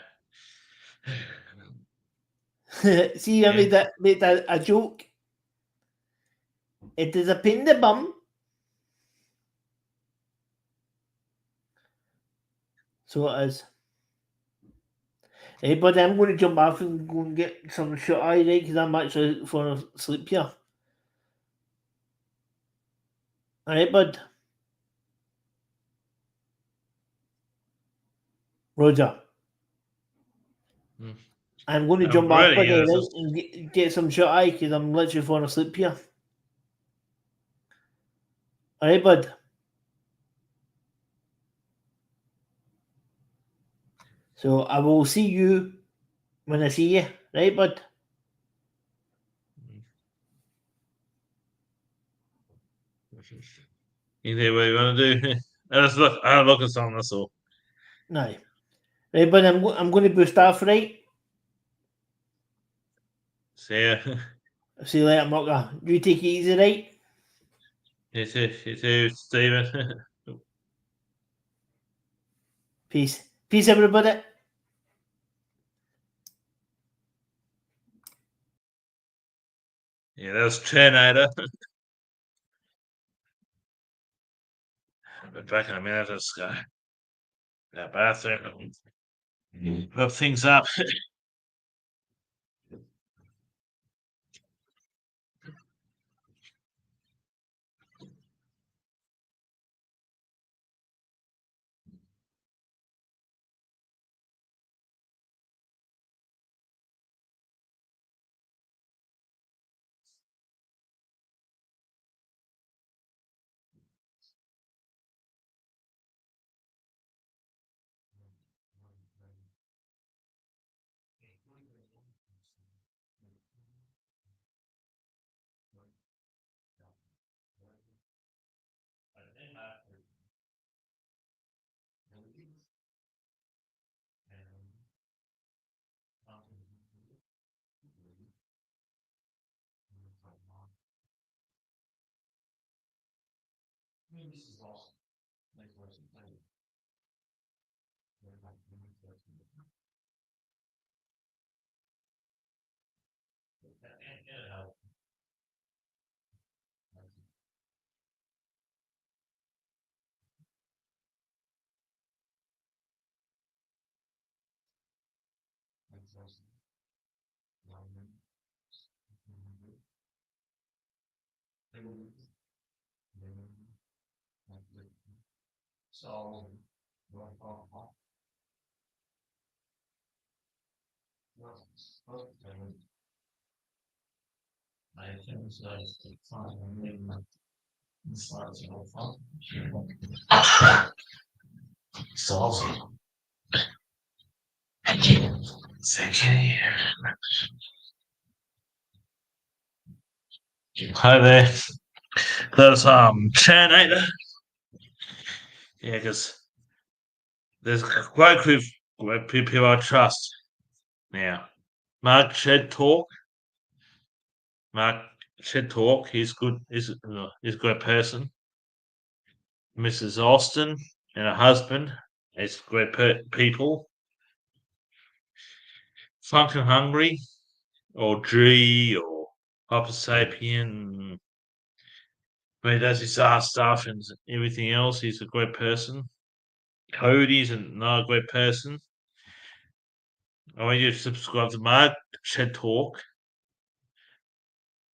See, I Yeah. made that a joke. It is a pain in the bum. So it is. Hey, buddy, I'm going to jump off and go and get some shut eye, right? Because I'm actually falling asleep here. All right, bud. Roger. Mm. I'm going to I'm jump off, ready. buddy, Yeah, right? And get some shut eye because I'm literally falling asleep here. All right, bud. So I will see you when I see you. Right, bud? Either way you want to do. I look at something. That's all. No. Right, bud. I'm going to boost off, right? See ya. See you later, Mucker. You take it easy, right? You too, Stephen. Peace. Peace, everybody. Yeah, that was Terminator. I'll be back in a minute. Let's go. That bathroom. Wrap things up. Hi there. There's Chanator. Yeah, because there's quite a few people I trust now. Mark Shed Talk. Mark Shed Talk. He's good. He's a great person. Mrs. Austin and her husband. It's great people. Funk and Hungry, or G, or Hyper Sapien. When he does his art stuff and everything else, he's a great person. Cody's another great person. I want you to subscribe to Mark Shed Talk.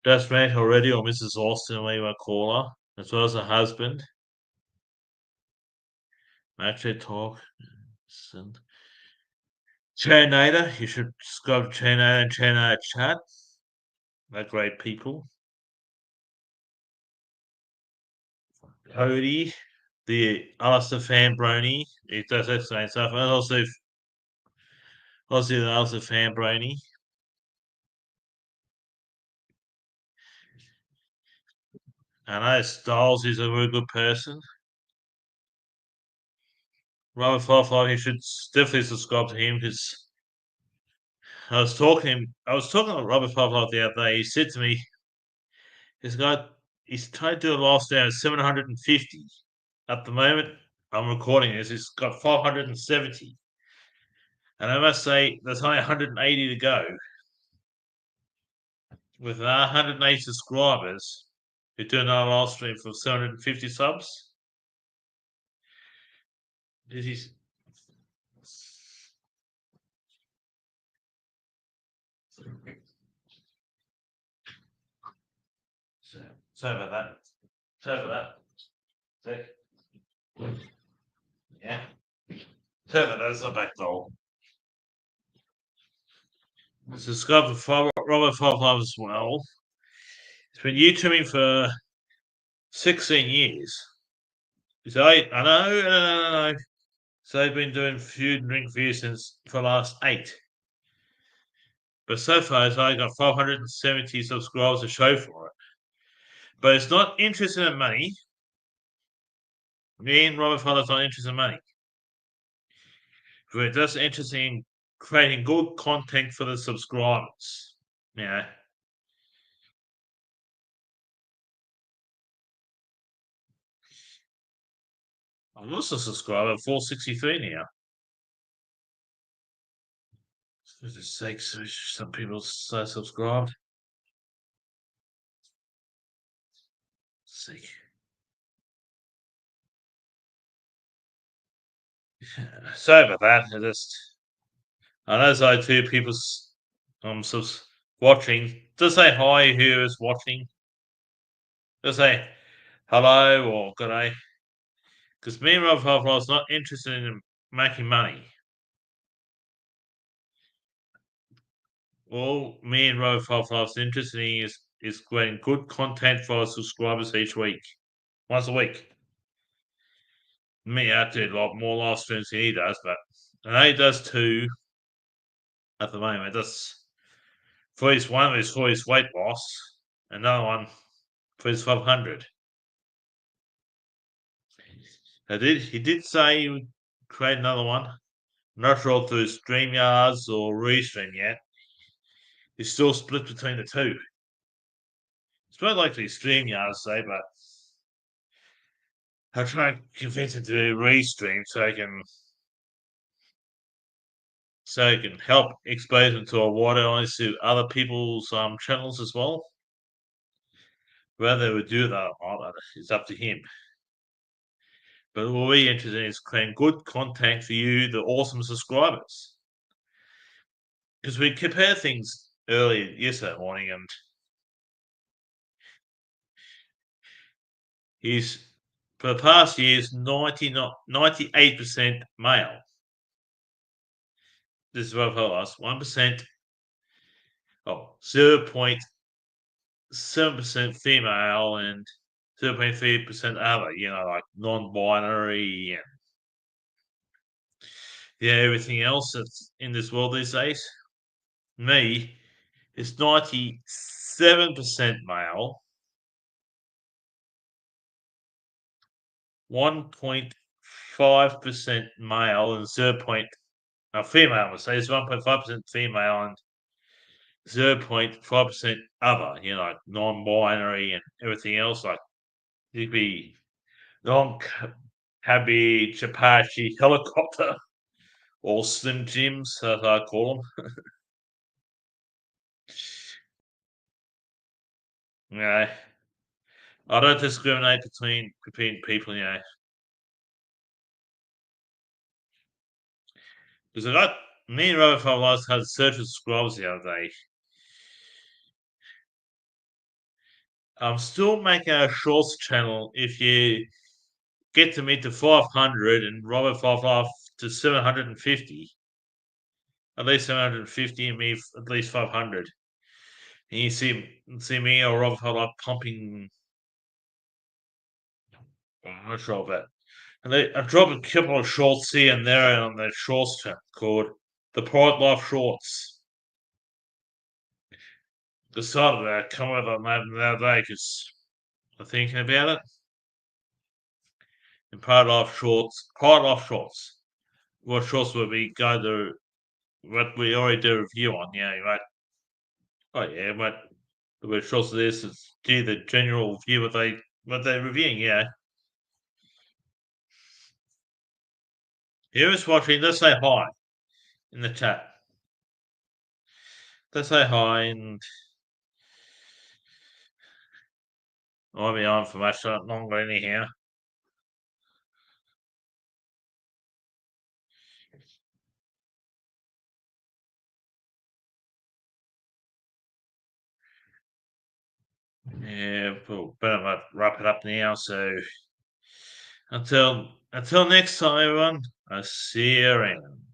Just met already, or Mrs. Austin, whatever you want to call her, as well as her husband. Mark Shed Talk. Chanator, you should subscribe to Chanator and Chanator Chat. They're great people. Cody, the Alistair fan brony, he does that same stuff. And also the Alistair fan brony. I know Styles is a very good person. Robert Firefly, you should definitely subscribe to him because I was talking to Robert Firefly the other day. He said to me, he's trying to do a lifestyle of 750. At the moment, I'm recording this, he's got 570. And I must say, there's only 180 to go. With 180 subscribers, who do another live stream for 750 subs. This is sorry about that. Sorry about that. Yeah. Sorry about that. It's not back though. Subscribe to Robert 55 as well. He's been YouTubing for 16 years. So I know. So they've been doing food and drink reviews since for the last 8. But so far, it's only got 570 subscribers to show for it. But it's not interested in money. Me and Robert Fowler's not interested in money. We're just interested in creating good content for the subscribers. Yeah. I'm also subscribed at 463 now. For the sake, some people so subscribed. See. Sorry about that. I know there's only 2 people watching. Just say hi who is watching. Just say hello or good day. Because me and Rob Halfway is not interested in making money. All me and Rob Halfway is interested in is creating good content for our subscribers each week. Once a week. Me, I do a lot more live streams than he does, but I know he does 2 at the moment. That's one is for his weight loss, another one for his 500. He did say he would create another one. Not sure through StreamYards or Restream yet. He's still split between the 2. It's most likely StreamYards, say, but I try and convince him to do restream so I can help expose them to a wider audience to other people's channels as well. Whether they would do that or not is up to him. But what we're interested in is creating good content for you, the awesome subscribers. Because we compared things earlier yesterday morning, and he's for the past years 98% male. This is what I've asked 1%, 0.7% female, and 0.3% other, like non-binary and everything else that's in this world these days. Me is 97% male, 1.5% male, and female. I would say it's 1.5% female and 0.5% other. Like non-binary and everything else. Like you could be non-cabbage, Apache, helicopter, or Slim Jims, as I call them. I don't discriminate between people. Because I got me and Robert Favlas had search subscribers the other day. I'm still making a shorts channel if you get to me to 500 and Robert Favlas to 750. At least 750 and me at least 500. And you see me or Robert Favlas pumping. I'm not sure about. And I drop a couple of shorts here and there on the shorts channel called the Pride Life Shorts. Decided that come with that name the other day because I'm thinking about it. And Pride Life Shorts. What shorts would we go to? What we already did a review on, right? Oh yeah, what shorts of this is the general view what they're reviewing, Who's watching? Let's say hi in the chat. Let's say hi and I'll be on for much longer anyhow. Yeah, we'll better wrap it up now. So until next time, everyone, I'll see you around.